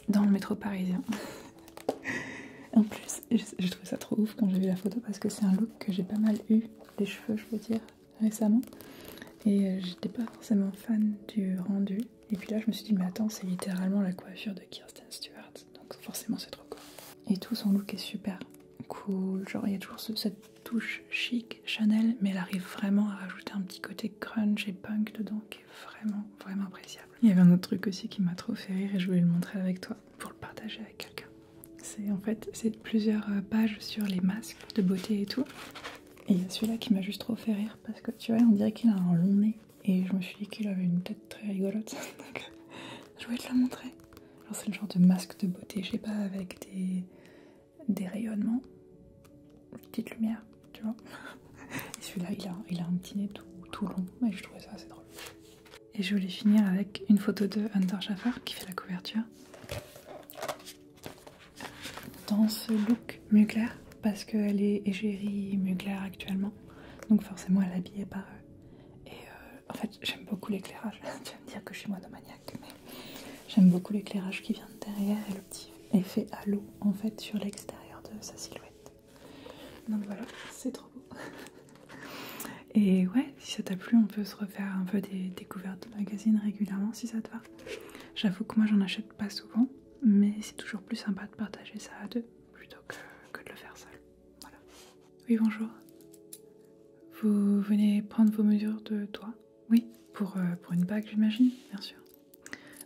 dans le métro parisien. En plus, je trouve ça trop ouf quand j'ai vu la photo parce que c'est un look que j'ai pas mal eu, les cheveux je veux dire, récemment. Et j'étais pas forcément fan du rendu. Et puis là je me suis dit mais attends, c'est littéralement la coiffure de Kristen Stewart. Donc forcément c'est trop cool. Et tout son look est super cool. Genre il y a toujours cette touche chic Chanel, mais elle arrive vraiment à rajouter un petit côté grunge et punk dedans qui est vraiment, vraiment appréciable. Il y avait un autre truc aussi qui m'a trop fait rire et je voulais le montrer avec toi pour le partager avec quelqu'un. C'est plusieurs pages sur les masques de beauté et tout. Et il y a celui-là qui m'a juste trop fait rire parce que tu vois, on dirait qu'il a un long nez. Et je me suis dit qu'il avait une tête très rigolote. Donc je voulais te la montrer. Genre c'est le genre de masque de beauté, je sais pas, avec des rayonnements, une petite lumière, tu vois. Et celui-là, il a un petit nez tout long. Et je trouvais ça assez drôle. Et je voulais finir avec une photo de Hunter Schafer qui fait la couverture. Dans ce look Mugler, parce qu'elle est égérie Mugler actuellement, donc forcément elle est habillée par eux. Et en fait j'aime beaucoup l'éclairage, tu vas me dire que je suis monomaniaque, mais j'aime beaucoup l'éclairage qui vient de derrière et le petit effet halo en fait sur l'extérieur de sa silhouette. Donc voilà, c'est trop beau. Et ouais, si ça t'a plu, on peut se refaire un peu des découvertes de magazines régulièrement si ça te va. J'avoue que moi j'en achète pas souvent, mais c'est toujours plus sympa de partager ça à deux plutôt que de le faire seul. Voilà. Oui, bonjour. Vous venez prendre vos mesures de toit? Oui, pour une bague j'imagine, bien sûr.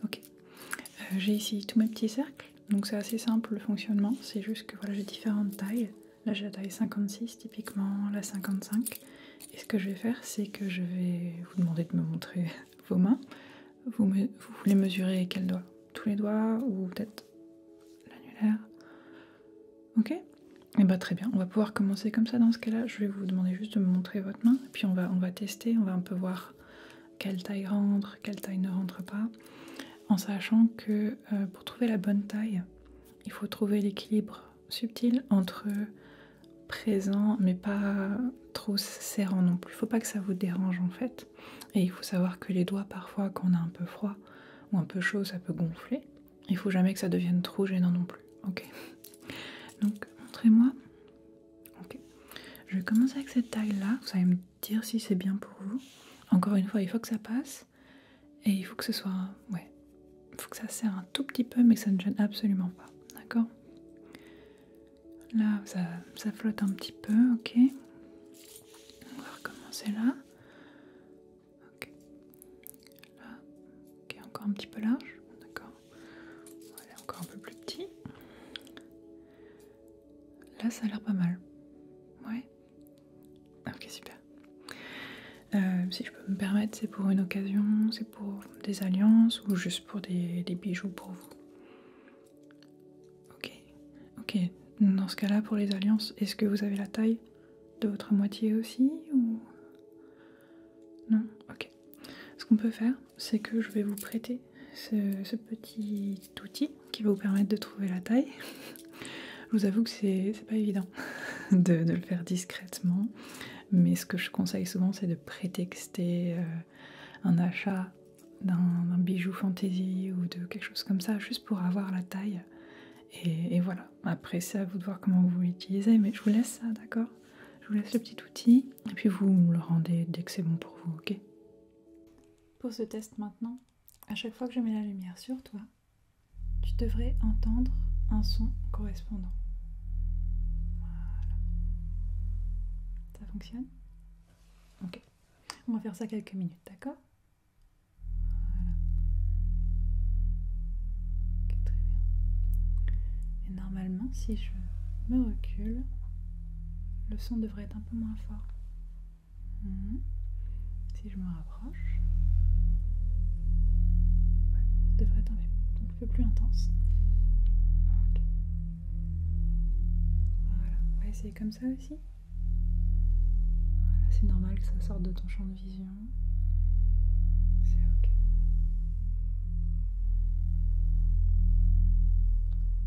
Ok. J'ai ici tous mes petits cercles, donc c'est assez simple le fonctionnement, c'est juste que voilà, j'ai différentes tailles. Là j'ai la taille 56, typiquement la 55. Et ce que je vais faire, c'est que je vais vous demander de me montrer vos mains. Vous voulez mesurer quel doigt? tous les doigts ou peut-être l'annulaire. Ok? Et bah très bien, on va pouvoir commencer comme ça dans ce cas-là. Je vais vous demander juste de me montrer votre main, et puis on va tester, on va un peu voir quelle taille rentre, quelle taille ne rentre pas, en sachant que pour trouver la bonne taille, il faut trouver l'équilibre subtil entre présent mais pas trop serrant non plus. Il faut pas que ça vous dérange en fait. Et il faut savoir que les doigts parfois quand on a un peu froid ou un peu chaud ça peut gonfler. Il faut jamais que ça devienne trop gênant non plus. Ok. Donc montrez-moi. Ok. Je vais commencer avec cette taille là. Vous allez me dire si c'est bien pour vous. Encore une fois il faut que ça passe et il faut que ce soit il faut que ça serre un tout petit peu mais que ça ne gêne absolument pas. D'accord? Là, ça flotte un petit peu, ok. On va recommencer là. Ok. Là, ok, encore un petit peu large, d'accord. On va aller encore un peu plus petit. Là, ça a l'air pas mal. Ouais. Ok, super. Si je peux me permettre, c'est pour une occasion, c'est pour des alliances ou juste pour des bijoux pour vous? Ok. Ok. Dans ce cas-là, pour les alliances, est-ce que vous avez la taille de votre moitié aussi ou... Non? Ok. Ce qu'on peut faire, c'est que je vais vous prêter ce petit outil qui va vous permettre de trouver la taille. Je vous avoue que c'est pas évident de le faire discrètement, mais ce que je conseille souvent, c'est de prétexter un achat d'un bijou fantaisie ou de quelque chose comme ça, juste pour avoir la taille. Et voilà. Après, c'est à vous de voir comment vous l'utilisez, mais je vous laisse ça, d'accord? Je vous laisse le petit outil, et puis vous me le rendez dès que c'est bon pour vous, ok? Pour ce test maintenant, à chaque fois que je mets la lumière sur toi, tu devrais entendre un son correspondant. Voilà. Ça fonctionne? Ok. On va faire ça quelques minutes, d'accord? Voilà. Ok, très bien. Et normalement, si je me recule, le son devrait être un peu moins fort. Si je me rapproche, devrait être un peu plus intense. Okay. Voilà, on va essayer comme ça aussi. Voilà, c'est normal que ça sorte de ton champ de vision. C'est ok.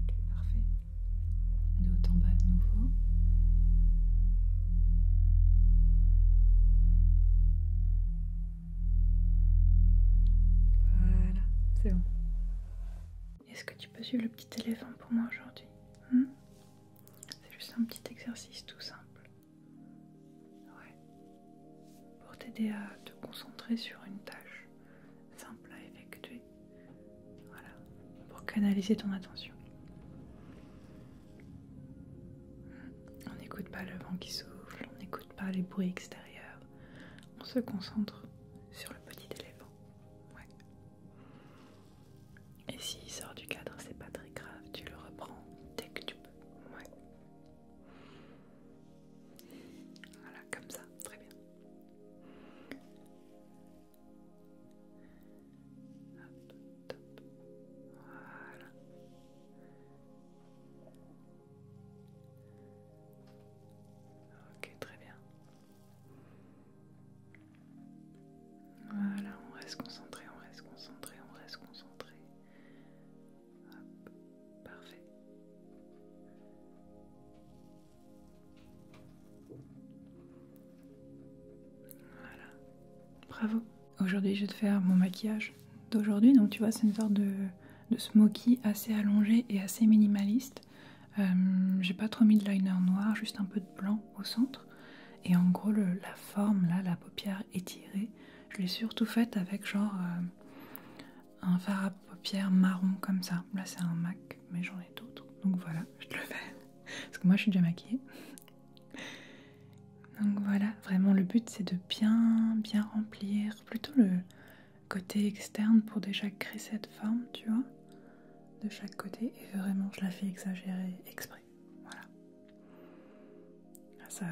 Ok, parfait. De haut en bas de nouveau. Voilà, c'est bon. Est-ce que tu peux suivre le petit éléphant pour moi aujourd'hui? C'est juste un petit exercice tout simple. Ouais. Pour t'aider à te concentrer sur une tâche simple à effectuer. Voilà. Pour canaliser ton attention. On n'écoute pas le vent qui souffle, on n'écoute pas les bruits extérieurs. On se concentre sur le petit éléphant. Ouais. Et s'il sort du cadre, c'est pas très grave, tu le reprends dès que tu peux. Ouais. Voilà, comme ça, très bien. Hop, top. Voilà. Ok, très bien. Voilà, on reste concentré, on reste concentré, on reste concentré. Hop, parfait. Voilà, bravo. Aujourd'hui, je vais te faire mon maquillage d'aujourd'hui. Donc, tu vois, c'est une sorte de smoky assez allongé et assez minimaliste. J'ai pas trop mis de liner noir, juste un peu de blanc au centre. Et en gros, la forme, là, la paupière étirée, je l'ai surtout faite avec genre un fard à paupières marron comme ça. Là, c'est un MAC, mais j'en ai d'autres. Donc voilà, je te le fais. Parce que moi, je suis déjà maquillée. Donc voilà, vraiment, le but, c'est de bien remplir plutôt le côté externe pour déjà créer cette forme, tu vois, de chaque côté. Et vraiment, je la fais exagérer exprès. Voilà. Ça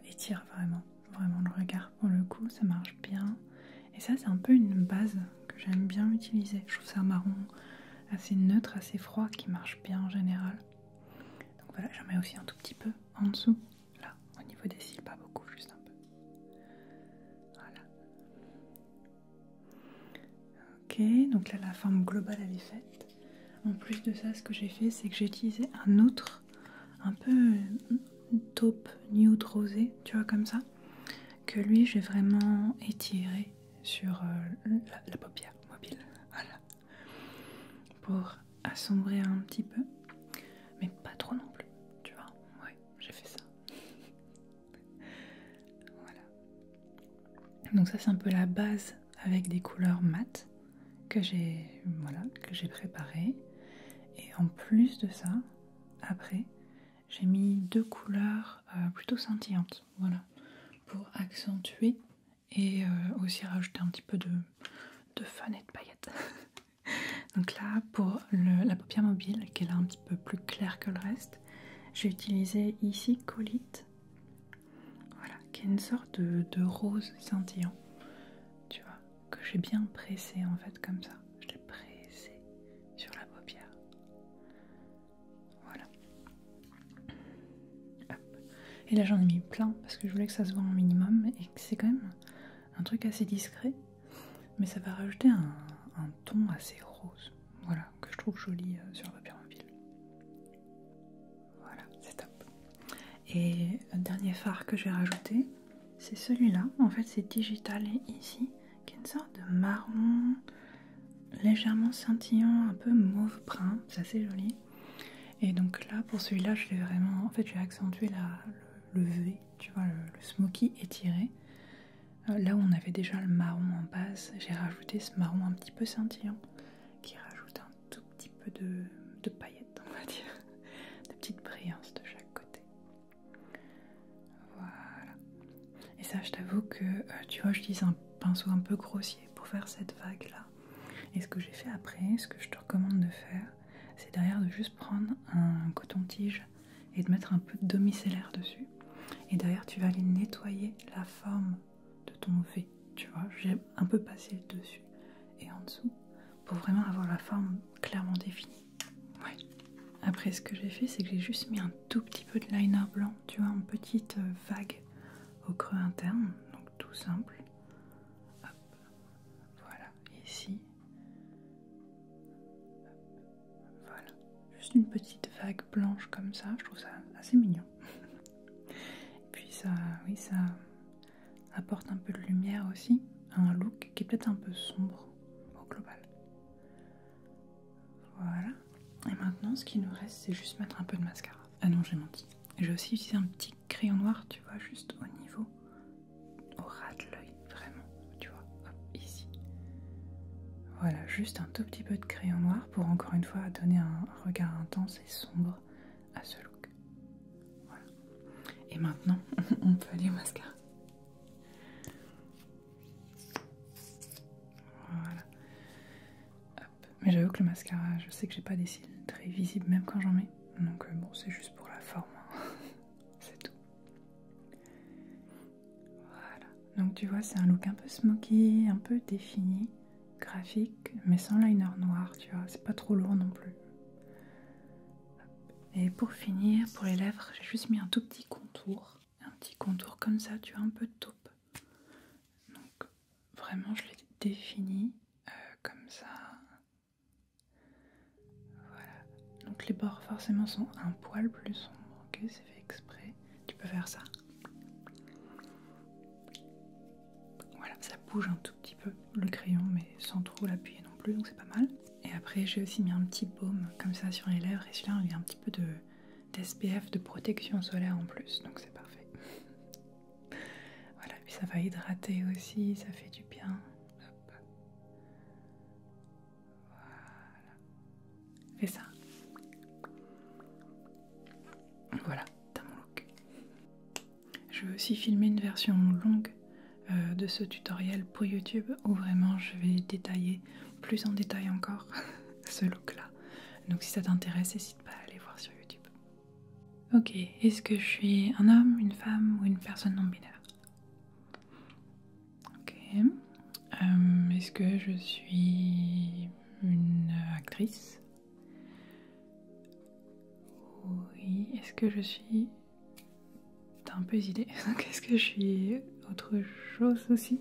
étire vraiment le regard pour le coup, ça marche bien. Et ça, c'est un peu une base que j'aime bien utiliser. Je trouve ça marrant, assez neutre, assez froid qui marche bien en général. Donc voilà, j'en mets aussi un tout petit peu en dessous, là, au niveau des cils, pas beaucoup, juste un peu. Voilà. Ok, donc là la forme globale elle est faite. En plus de ça, ce que j'ai fait, c'est que j'ai utilisé un autre, un peu taupe nude rosé, tu vois, comme ça, que lui j'ai vraiment étiré sur la paupière mobile, voilà, pour assombrir un petit peu, mais pas trop non plus, tu vois, ouais, j'ai fait ça. Voilà. Donc ça c'est un peu la base avec des couleurs mates que j'ai préparées. Et en plus de ça, après, j'ai mis 2 couleurs plutôt scintillantes, voilà, pour accentuer et aussi rajouter un petit peu de fun et de paillettes. Donc là, pour la paupière mobile, qui est là un petit peu plus claire que le reste, j'ai utilisé ici Colite, voilà, qui est une sorte de rose scintillant, tu vois, que j'ai bien pressé en fait comme ça. Je l'ai pressé sur la paupière. Voilà. Hop. Et là j'en ai mis plein parce que je voulais que ça se voit un minimum et que c'est quand même un truc assez discret, mais ça va rajouter un ton assez rose, voilà, que je trouve joli sur la paupière mobile. Voilà, c'est top. Et un dernier fard que j'ai rajouté, c'est celui-là. En fait, c'est Digital ici, qui est une sorte de marron légèrement scintillant, un peu mauve brun, c'est assez joli. Et donc là, pour celui-là, je l'ai vraiment, en fait, j'ai accentué le V, tu vois, le smoky étiré. Là où on avait déjà le marron en base, j'ai rajouté ce marron un petit peu scintillant qui rajoute un tout petit peu de paillettes, on va dire, de petites brillances de chaque côté. Voilà. Et ça, je t'avoue que, tu vois, j'utilise un pinceau un peu grossier pour faire cette vague-là. Et ce que j'ai fait après, ce que je te recommande de faire, c'est derrière de juste prendre un coton-tige et de mettre un peu de demi-cellaire dessus. Et derrière, tu vas aller nettoyer la forme de ton V, tu vois. J'ai un peu passé le dessus et en dessous pour vraiment avoir la forme clairement définie. Ouais. Après, ce que j'ai fait, c'est que j'ai juste mis un tout petit peu de liner blanc, tu vois, une petite vague au creux interne, donc tout simple. Hop. Voilà, ici. Voilà, juste une petite vague blanche comme ça, je trouve ça assez mignon. Et puis ça, oui, ça apporte un peu de lumière aussi, un look qui est peut-être un peu sombre au global. Voilà. Et maintenant, ce qui nous reste, c'est juste mettre un peu de mascara. Ah non, j'ai menti. J'ai aussi utilisé un petit crayon noir, tu vois, juste au niveau, au ras de l'œil, vraiment, tu vois, hop, ici. Voilà, juste un tout petit peu de crayon noir pour encore une fois donner un regard intense et sombre à ce look. Voilà. Et maintenant, on peut aller au mascara. Voilà. Hop. Mais j'avoue que le mascara, je sais que j'ai pas des cils très visibles même quand j'en mets. Donc bon, c'est juste pour la forme. C'est tout. Voilà. Donc tu vois, c'est un look un peu smoky, un peu défini, graphique, mais sans liner noir, tu vois. C'est pas trop lourd non plus. Et pour finir, pour les lèvres, j'ai juste mis un tout petit contour. Un petit contour comme ça, tu vois, un peu de taupe. Donc vraiment, je l'ai défini comme ça. Voilà. Donc les bords forcément sont un poil plus sombres. Ok, c'est fait exprès. Tu peux faire ça. Voilà, ça bouge un tout petit peu le crayon, mais sans trop l'appuyer non plus, donc c'est pas mal. Et après, j'ai aussi mis un petit baume comme ça sur les lèvres. Et celui-là, il y a un petit peu d'SPF, de protection solaire en plus, donc c'est parfait. Voilà, puis ça va hydrater aussi, ça fait du bien. Hop. Voilà. Fais ça. Voilà, t'as mon look. Je vais aussi filmer une version longue de ce tutoriel pour YouTube où vraiment je vais détailler plus en détail encore ce look là. Donc si ça t'intéresse, n'hésite pas à aller voir sur YouTube. Ok, est-ce que je suis un homme, une femme ou une personne non binaire? Ok. Est-ce que je suis une actrice, Oui, est-ce que je suis... T'as un peu hésité. Donc est-ce que je suis autre chose aussi?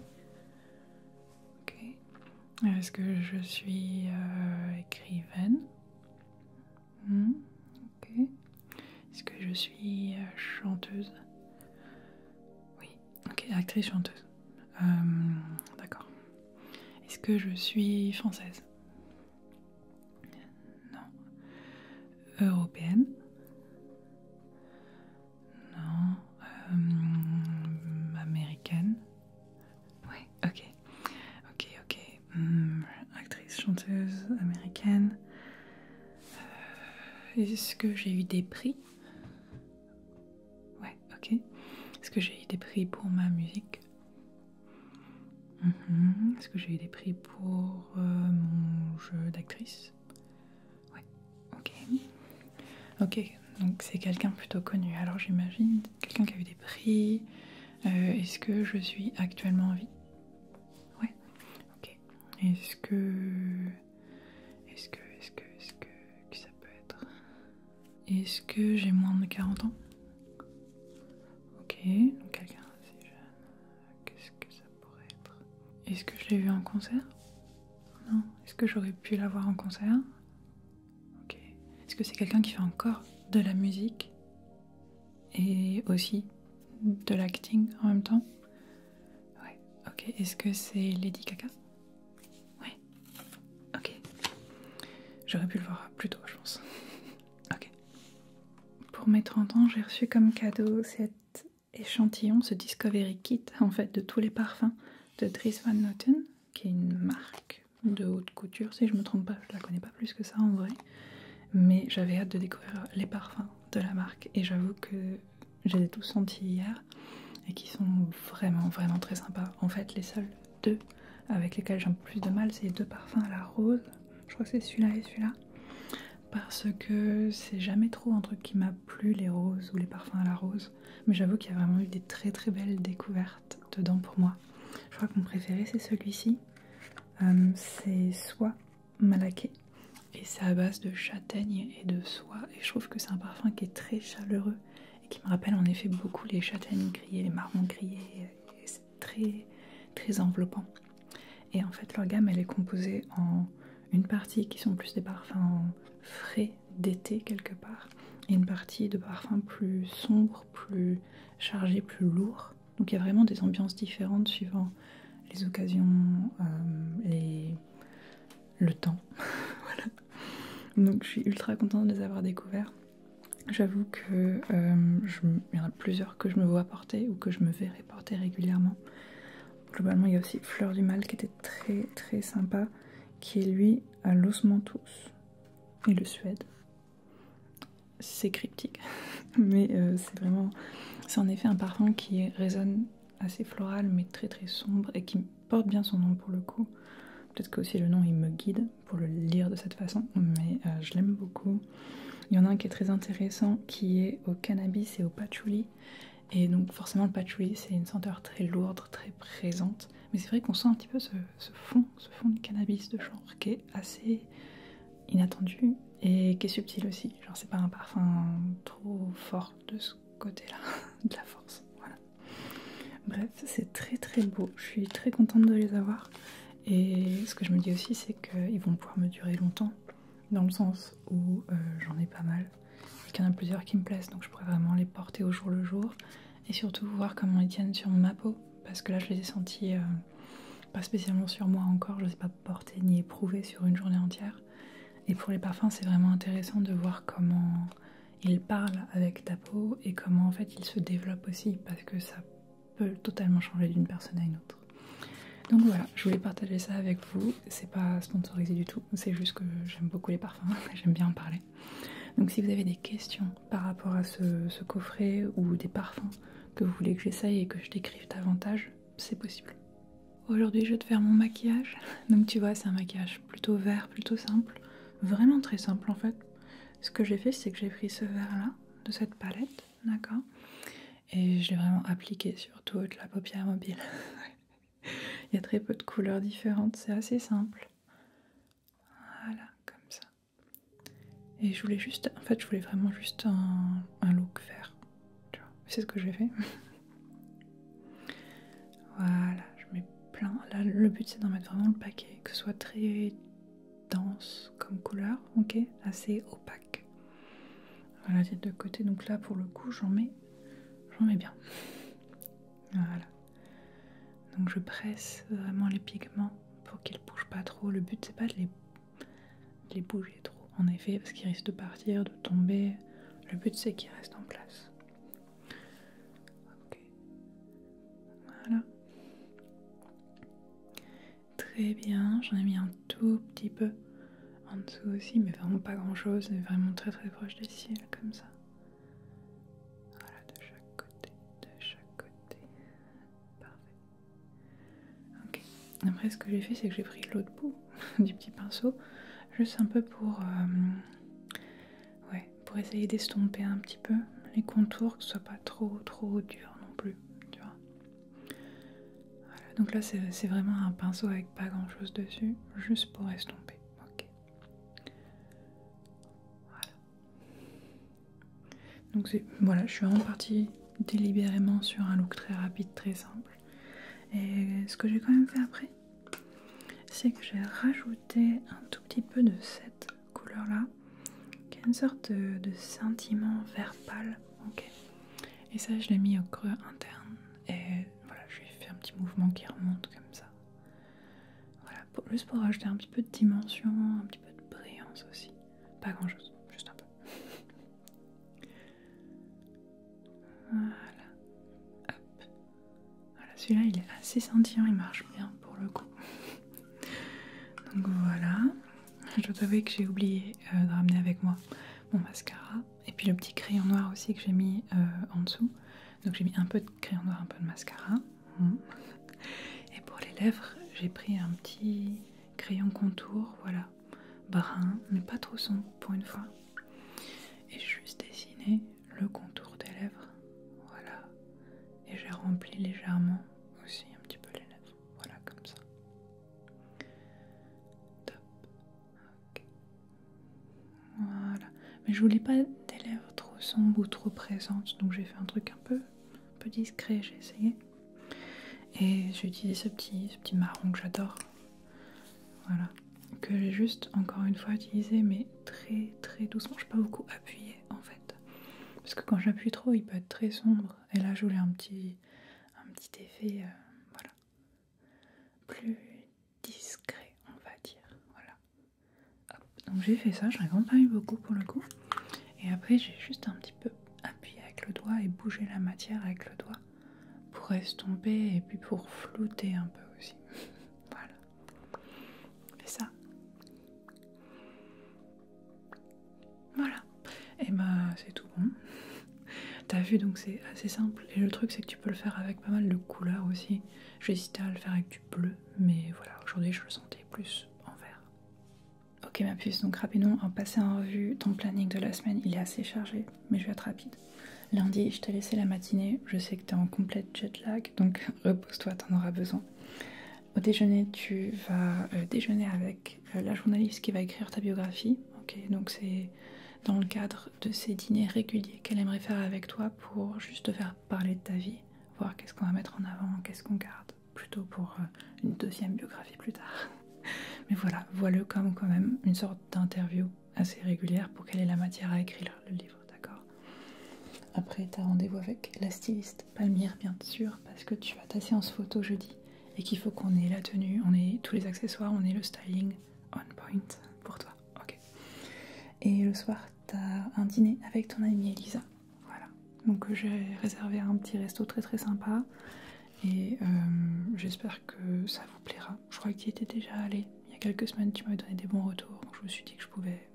Ok. Est-ce que je suis écrivaine? Ok. Est-ce que je suis chanteuse? Oui. Ok, actrice chanteuse. D'accord. Est-ce que je suis française? Non. Européenne? Non. Américaine? Ouais, ok. Ok, ok. Actrice, chanteuse, américaine. Est-ce que j'ai eu des prix? Ouais, ok. Est-ce que j'ai eu des prix pour ma musique? Est-ce que j'ai eu des prix pour mon jeu d'actrice? Ouais, ok. Ok, donc c'est quelqu'un plutôt connu. Alors j'imagine quelqu'un qui a eu des prix. Est-ce que je suis actuellement en vie? Ouais, ok. Est-ce que... Qui ça peut être? Est-ce que j'ai moins de 40 ans? Ok, donc quelqu'un assez jeune. Qu'est-ce que ça pourrait être? Est-ce que je l'ai vu en concert? Non. Est-ce que j'aurais pu la voir en concert? Ok. Est-ce que c'est quelqu'un qui fait encore de la musique et aussi de l'acting en même temps? Ouais. Ok. Est-ce que c'est Lady Gaga? Ouais. Ok. J'aurais pu le voir plus tôt, je pense. Ok. Pour mes 30 ans, j'ai reçu comme cadeau cet échantillon, ce Discovery Kit, en fait, de tous les parfums de Dries Van Noten, qui est une marque de haute couture, si je me trompe pas, je la connais pas plus que ça en vrai. Mais j'avais hâte de découvrir les parfums de la marque et j'avoue que je les ai tous sentis hier et qui sont vraiment vraiment très sympas. En fait, les seuls deux avec lesquels j'ai un peu plus de mal, c'est les deux parfums à la rose. Je crois que c'est celui-là et celui-là. Parce que c'est jamais trop un truc qui m'a plu, les roses ou les parfums à la rose. Mais j'avoue qu'il y a vraiment eu des très très belles découvertes dedans pour moi. Je crois que mon préféré c'est celui-ci. C'est Soie Malaqué. Et c'est à base de châtaigne et de soie. Et je trouve que c'est un parfum qui est très chaleureux et qui me rappelle en effet beaucoup les châtaignes grillées, les marrons grillés. Et c'est très très enveloppant. Et en fait leur gamme elle est composée en une partie qui sont plus des parfums frais d'été quelque part et une partie de parfums plus sombres, plus chargés, plus lourds. Donc il y a vraiment des ambiances différentes suivant les occasions, le temps. Voilà. Donc je suis ultra contente de les avoir découverts. J'avoue que il y en a plusieurs que je me vois porter ou que je me verrai porter régulièrement. Globalement, il y a aussi Fleur du Mal qui était très très sympa, qui est lui à l'osmanthus et le suède. C'est cryptique, mais c'est en effet un parfum qui résonne assez floral, mais très très sombre et qui porte bien son nom pour le coup. Peut-être que aussi le nom il me guide pour le lire de cette façon, mais je l'aime beaucoup. Il y en a un qui est très intéressant qui est au cannabis et au patchouli. Et donc forcément le patchouli c'est une senteur très lourde, très présente. Mais c'est vrai qu'on sent un petit peu ce fond de cannabis de chanvre qui est assez inattendu et qui est subtil aussi. Genre c'est pas un parfum trop fort de ce côté-là, de la force. Voilà. Bref, c'est très très beau. Je suis très contente de les avoir. Et ce que je me dis aussi c'est qu'ils vont pouvoir me durer longtemps. Dans le sens où j'en ai pas mal et qu'il y en a plusieurs qui me plaisent, donc je pourrais vraiment les porter au jour le jour et surtout voir comment ils tiennent sur ma peau parce que là je les ai sentis pas spécialement sur moi encore, je ne les ai pas portés ni éprouvés sur une journée entière. Et pour les parfums c'est vraiment intéressant de voir comment ils parlent avec ta peau et comment en fait ils se développent aussi parce que ça peut totalement changer d'une personne à une autre. Donc voilà, je voulais partager ça avec vous, c'est pas sponsorisé du tout, c'est juste que j'aime beaucoup les parfums, j'aime bien en parler. Donc si vous avez des questions par rapport à ce coffret ou des parfums que vous voulez que j'essaye et que je décrive davantage, c'est possible. Aujourd'hui je vais te faire mon maquillage, donc tu vois c'est un maquillage plutôt vert, plutôt simple, vraiment très simple en fait. Ce que j'ai fait c'est que j'ai pris ce vert là, de cette palette, d'accord, et je l'ai vraiment appliqué sur toute la paupière mobile. Il y a très peu de couleurs différentes, c'est assez simple. Voilà, comme ça. Et je voulais juste, en fait, je voulais vraiment juste un look vert. Tu vois, c'est ce que j'ai fait. Voilà, je mets plein. Là, le but c'est d'en mettre vraiment le paquet, que ce soit très dense comme couleur, ok, assez opaque. Voilà, des deux côtés. Donc là, pour le coup, j'en mets bien. Voilà. Donc je presse vraiment les pigments pour qu'ils bougent pas trop. Le but c'est pas de les bouger trop, en effet, parce qu'ils risquent de partir, de tomber. Le but c'est qu'ils restent en place. Ok. Voilà. Très bien, j'en ai mis un tout petit peu en dessous aussi, mais vraiment pas grand chose, mais vraiment très très proche des cils, comme ça. Voilà, de chaque côté, de chaque côté. Parfait. Ok. Après, ce que j'ai fait, c'est que j'ai pris l'autre bout du petit pinceau, juste un peu pour essayer d'estomper un petit peu les contours, que ce soit pas trop dur non plus, tu vois. Voilà, donc là c'est vraiment un pinceau avec pas grand chose dessus, juste pour estomper. Ok. Voilà. Donc voilà, je suis vraiment partie délibérément sur un look très rapide, très simple. Et ce que j'ai quand même fait après, c'est que j'ai rajouté un tout petit peu de cette couleur-là, qui est une sorte de scintillement vert pâle, ok. Et ça, je l'ai mis au creux interne. Et voilà, je lui ai fait un petit mouvement qui remonte comme ça. Voilà, juste pour rajouter un petit peu de dimension, un petit peu de brillance aussi. Pas grand chose, juste un peu. Voilà. Hop. Voilà, celui-là, il est assez scintillant, il marche bien pour le coup. Donc voilà. Je dois t'avouer que j'ai oublié de ramener avec moi mon mascara. Et puis le petit crayon noir aussi que j'ai mis en dessous. Donc j'ai mis un peu de crayon noir, un peu de mascara. Et pour les lèvres, j'ai pris un petit crayon contour, voilà, brun, mais pas trop sombre pour une fois. Et j'ai juste dessiné le contour des lèvres, voilà. Et j'ai rempli légèrement aussi un petit peu les lèvres, voilà, comme ça. Top. Ok. Voilà. Mais je voulais pas des lèvres trop sombres ou trop présentes, donc j'ai fait un truc un peu discret, j'ai essayé. Et j'ai utilisé ce petit marron que j'adore. Voilà. Que j'ai juste, encore une fois, utilisé, mais très très doucement. Je n'ai pas beaucoup appuyé, en fait. Parce que quand j'appuie trop, il peut être très sombre. Et là, je voulais un petit effet, voilà, plus discret, on va dire. Voilà. Hop. Donc j'ai fait ça, j'en ai vraiment pas eu beaucoup pour le coup. Et après, j'ai juste un petit peu appuyé avec le doigt et bougé la matière avec le doigt pour estomper et puis pour flouter un peu aussi. Voilà. Et ça. Voilà. Et bah c'est tout bon. T'as vu, donc c'est assez simple. Et le truc c'est que tu peux le faire avec pas mal de couleurs aussi. J'hésitais à le faire avec du bleu, mais voilà, aujourd'hui je le sentais plus en vert. Ok ma puce, donc rapidement, en passer en revue ton planning de la semaine, il est assez chargé, mais je vais être rapide. Lundi, je t'ai laissé la matinée, je sais que t'es en complète jet lag, donc repose-toi, t'en auras besoin. Au déjeuner, tu vas déjeuner avec la journaliste qui va écrire ta biographie. Ok, donc c'est dans le cadre de ces dîners réguliers qu'elle aimerait faire avec toi pour juste te faire parler de ta vie, voir qu'est-ce qu'on va mettre en avant, qu'est-ce qu'on garde, plutôt pour une deuxième biographie plus tard. Mais voilà, vois-le comme quand même une sorte d'interview assez régulière pour qu'elle ait la matière à écrire le livre, d'accord? Après, t'as rendez-vous avec la styliste Palmyre, bien sûr, parce que tu as ta séance photo jeudi et qu'il faut qu'on ait la tenue, on ait tous les accessoires, on ait le styling on point pour toi, ok? Et le soir, t'as un dîner avec ton amie Elisa, voilà. Donc j'ai réservé un petit resto très très sympa et j'espère que ça vous plaira. Je crois que tu y étais déjà allé il y a quelques semaines, tu m'avais donné des bons retours, donc je me suis dit que je pouvais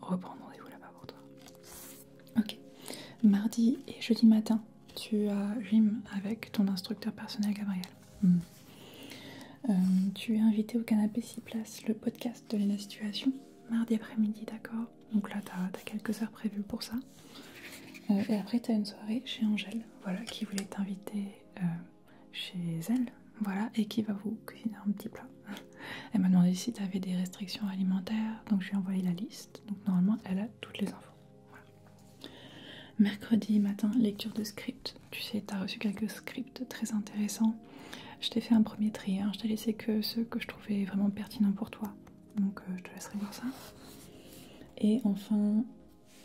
reprendre rendez-vous là-bas pour toi. Ok. Mardi et jeudi matin, tu as gym avec ton instructeur personnel Gabriel. Tu es invité au canapé 6 places, le podcast de Léna Situation, mardi après-midi, d'accord? Donc là, t'as quelques heures prévues pour ça. Et après, t'as une soirée chez Angèle, voilà, qui voulait t'inviter chez elle, voilà, et qui va vous cuisiner un petit plat Elle m'a demandé si tu avais des restrictions alimentaires, donc je lui ai envoyé la liste. Donc normalement, elle a toutes les infos. Voilà. Mercredi matin, lecture de script. Tu sais, tu as reçu quelques scripts très intéressants. Je t'ai fait un premier tri, hein. Je t'ai laissé que ceux que je trouvais vraiment pertinents pour toi. Donc je te laisserai voir ça. Et enfin,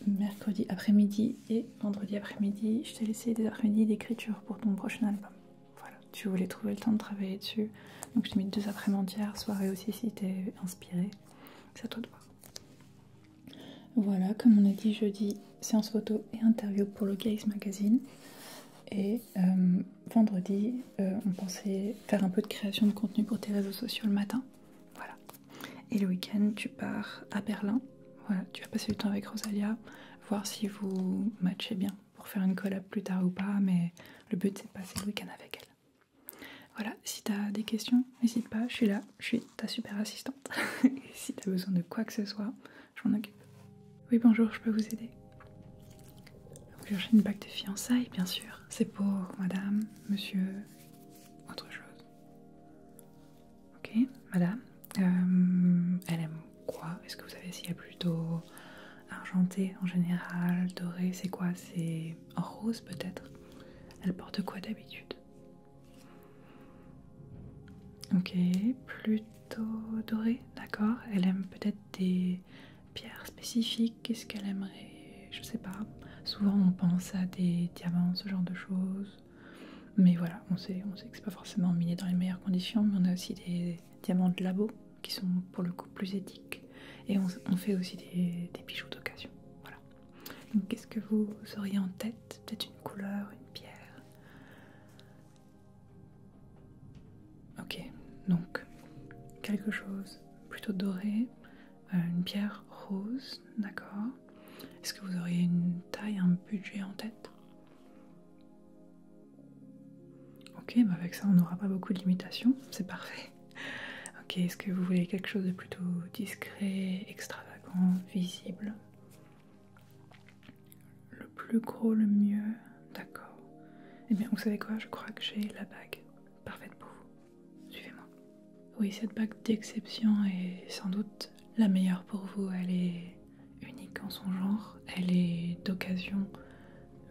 mercredi après-midi et vendredi après-midi, je t'ai laissé des après-midi d'écriture pour ton prochain album. Voilà, tu voulais trouver le temps de travailler dessus. Donc je t'ai mis 2 après-midi entières, soirée aussi si t'es inspiré. C'est à toi de voir. Voilà, comme on a dit jeudi, séance photo et interview pour le Gaze Magazine. Et vendredi, on pensait faire un peu de création de contenu pour tes réseaux sociaux le matin. Voilà. Et le week-end, tu pars à Berlin. Voilà, tu vas passer du temps avec Rosalia, voir si vous matchez bien pour faire une collab plus tard ou pas, mais le but c'est de passer le week-end avec elle. Voilà, si t'as des questions, n'hésite pas, je suis là, je suis ta super assistante. Et si t'as besoin de quoi que ce soit, je m'en occupe. Oui, bonjour, je peux vous aider? Vous cherchez une bague de fiançailles, bien sûr. C'est pour madame, monsieur, autre chose. Ok, madame. Elle aime quoi? Est-ce que vous savez si elle est plutôt argentée en général, dorée? C'est quoi? C'est en rose peut-être? Elle porte quoi d'habitude? Ok, plutôt dorée, d'accord. Elle aime peut-être des pierres spécifiques. Qu'est-ce qu'elle aimerait? Je sais pas. Souvent on pense à des diamants, ce genre de choses. Mais voilà, on sait que c'est pas forcément miné dans les meilleures conditions, mais on a aussi des diamants de labo qui sont pour le coup plus éthiques. Et on fait aussi des bijoux d'occasion. Voilà. Donc qu'est-ce que vous auriez en tête? Peut-être une couleur, une pierre? Ok, donc quelque chose plutôt doré, une pierre rose, d'accord. Est-ce que vous auriez une taille, un budget en tête? Ok, bah avec ça on n'aura pas beaucoup de limitations, c'est parfait. Ok, est-ce que vous voulez quelque chose de plutôt discret, extravagant, visible? Le plus gros, le mieux, d'accord. Eh bien, vous savez quoi? Je crois que j'ai la bague parfaite pour vous. Suivez-moi. Oui, cette bague d'exception est sans doute la meilleure pour vous. Elle est unique en son genre. Elle est d'occasion,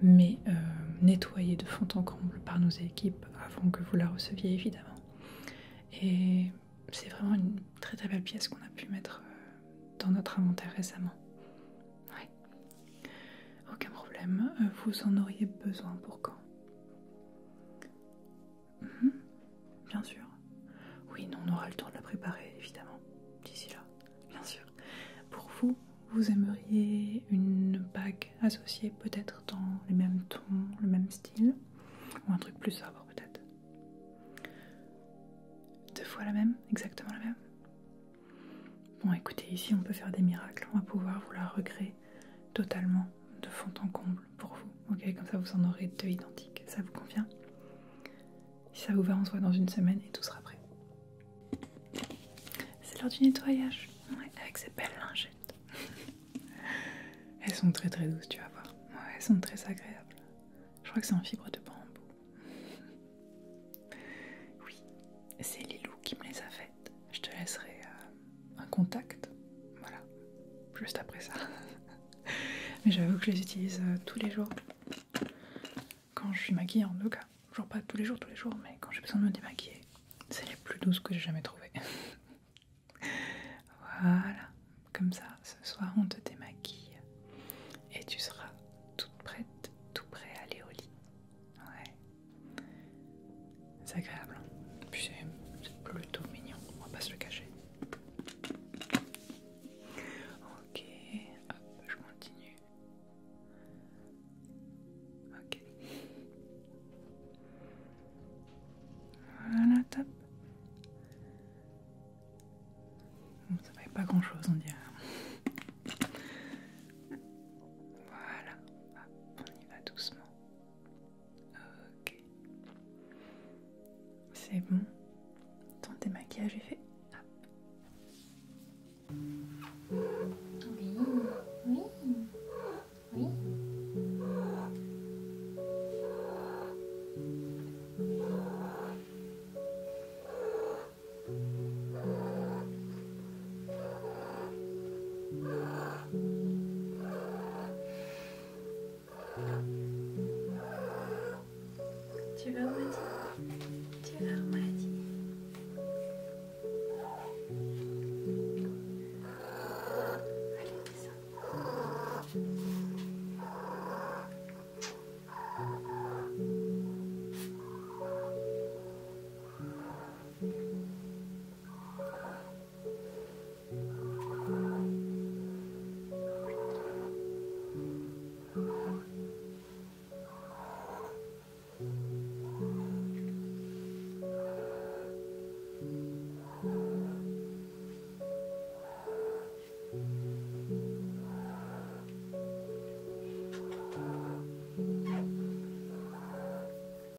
mais nettoyée de fond en comble par nos équipes avant que vous la receviez, évidemment. Et c'est vraiment une très très belle pièce qu'on a pu mettre dans notre inventaire récemment. Ouais. Aucun problème. Vous en auriez besoin pour quand? Bien sûr. Oui, non, on aura le temps de la préparer, évidemment, d'ici là, bien sûr. Pour vous, vous aimeriez une bague associée peut-être dans les mêmes tons, le même style, ou un truc plus sobre peut-être? 2 fois la même, exactement la même? Bon, écoutez, ici on peut faire des miracles, on va pouvoir vous la recréer totalement, de fond en comble pour vous, ok? Comme ça vous en aurez 2 identiques, ça vous convient? Si ça vous va, on se voit dans une semaine et tout sera prêt. C'est l'heure du nettoyage, ouais, avec ces belles lingettes. Elles sont très très douces, tu vas voir. Ouais, elles sont très agréables. Je crois que c'est en fibre de bambou. Oui, c'est Lilou qui me les a faites. Je te laisserai un contact. Voilà, juste après ça. Mais j'avoue que je les utilise tous les jours. Quand je suis maquillée en tout cas. Genre pas tous les jours, mais quand j'ai besoin de me démaquiller. C'est les plus douces que j'ai jamais trouvées. Voilà, comme ça, ce soir on te démaquille et tu seras toute prête, tout prêt à aller au lit. Ouais, c'est agréable. Puis c'est plutôt mignon, on va pas se le cacher. Ok, hop, je continue. Ok. Voilà, top. Bon, ça fait pas grand chose, on dirait.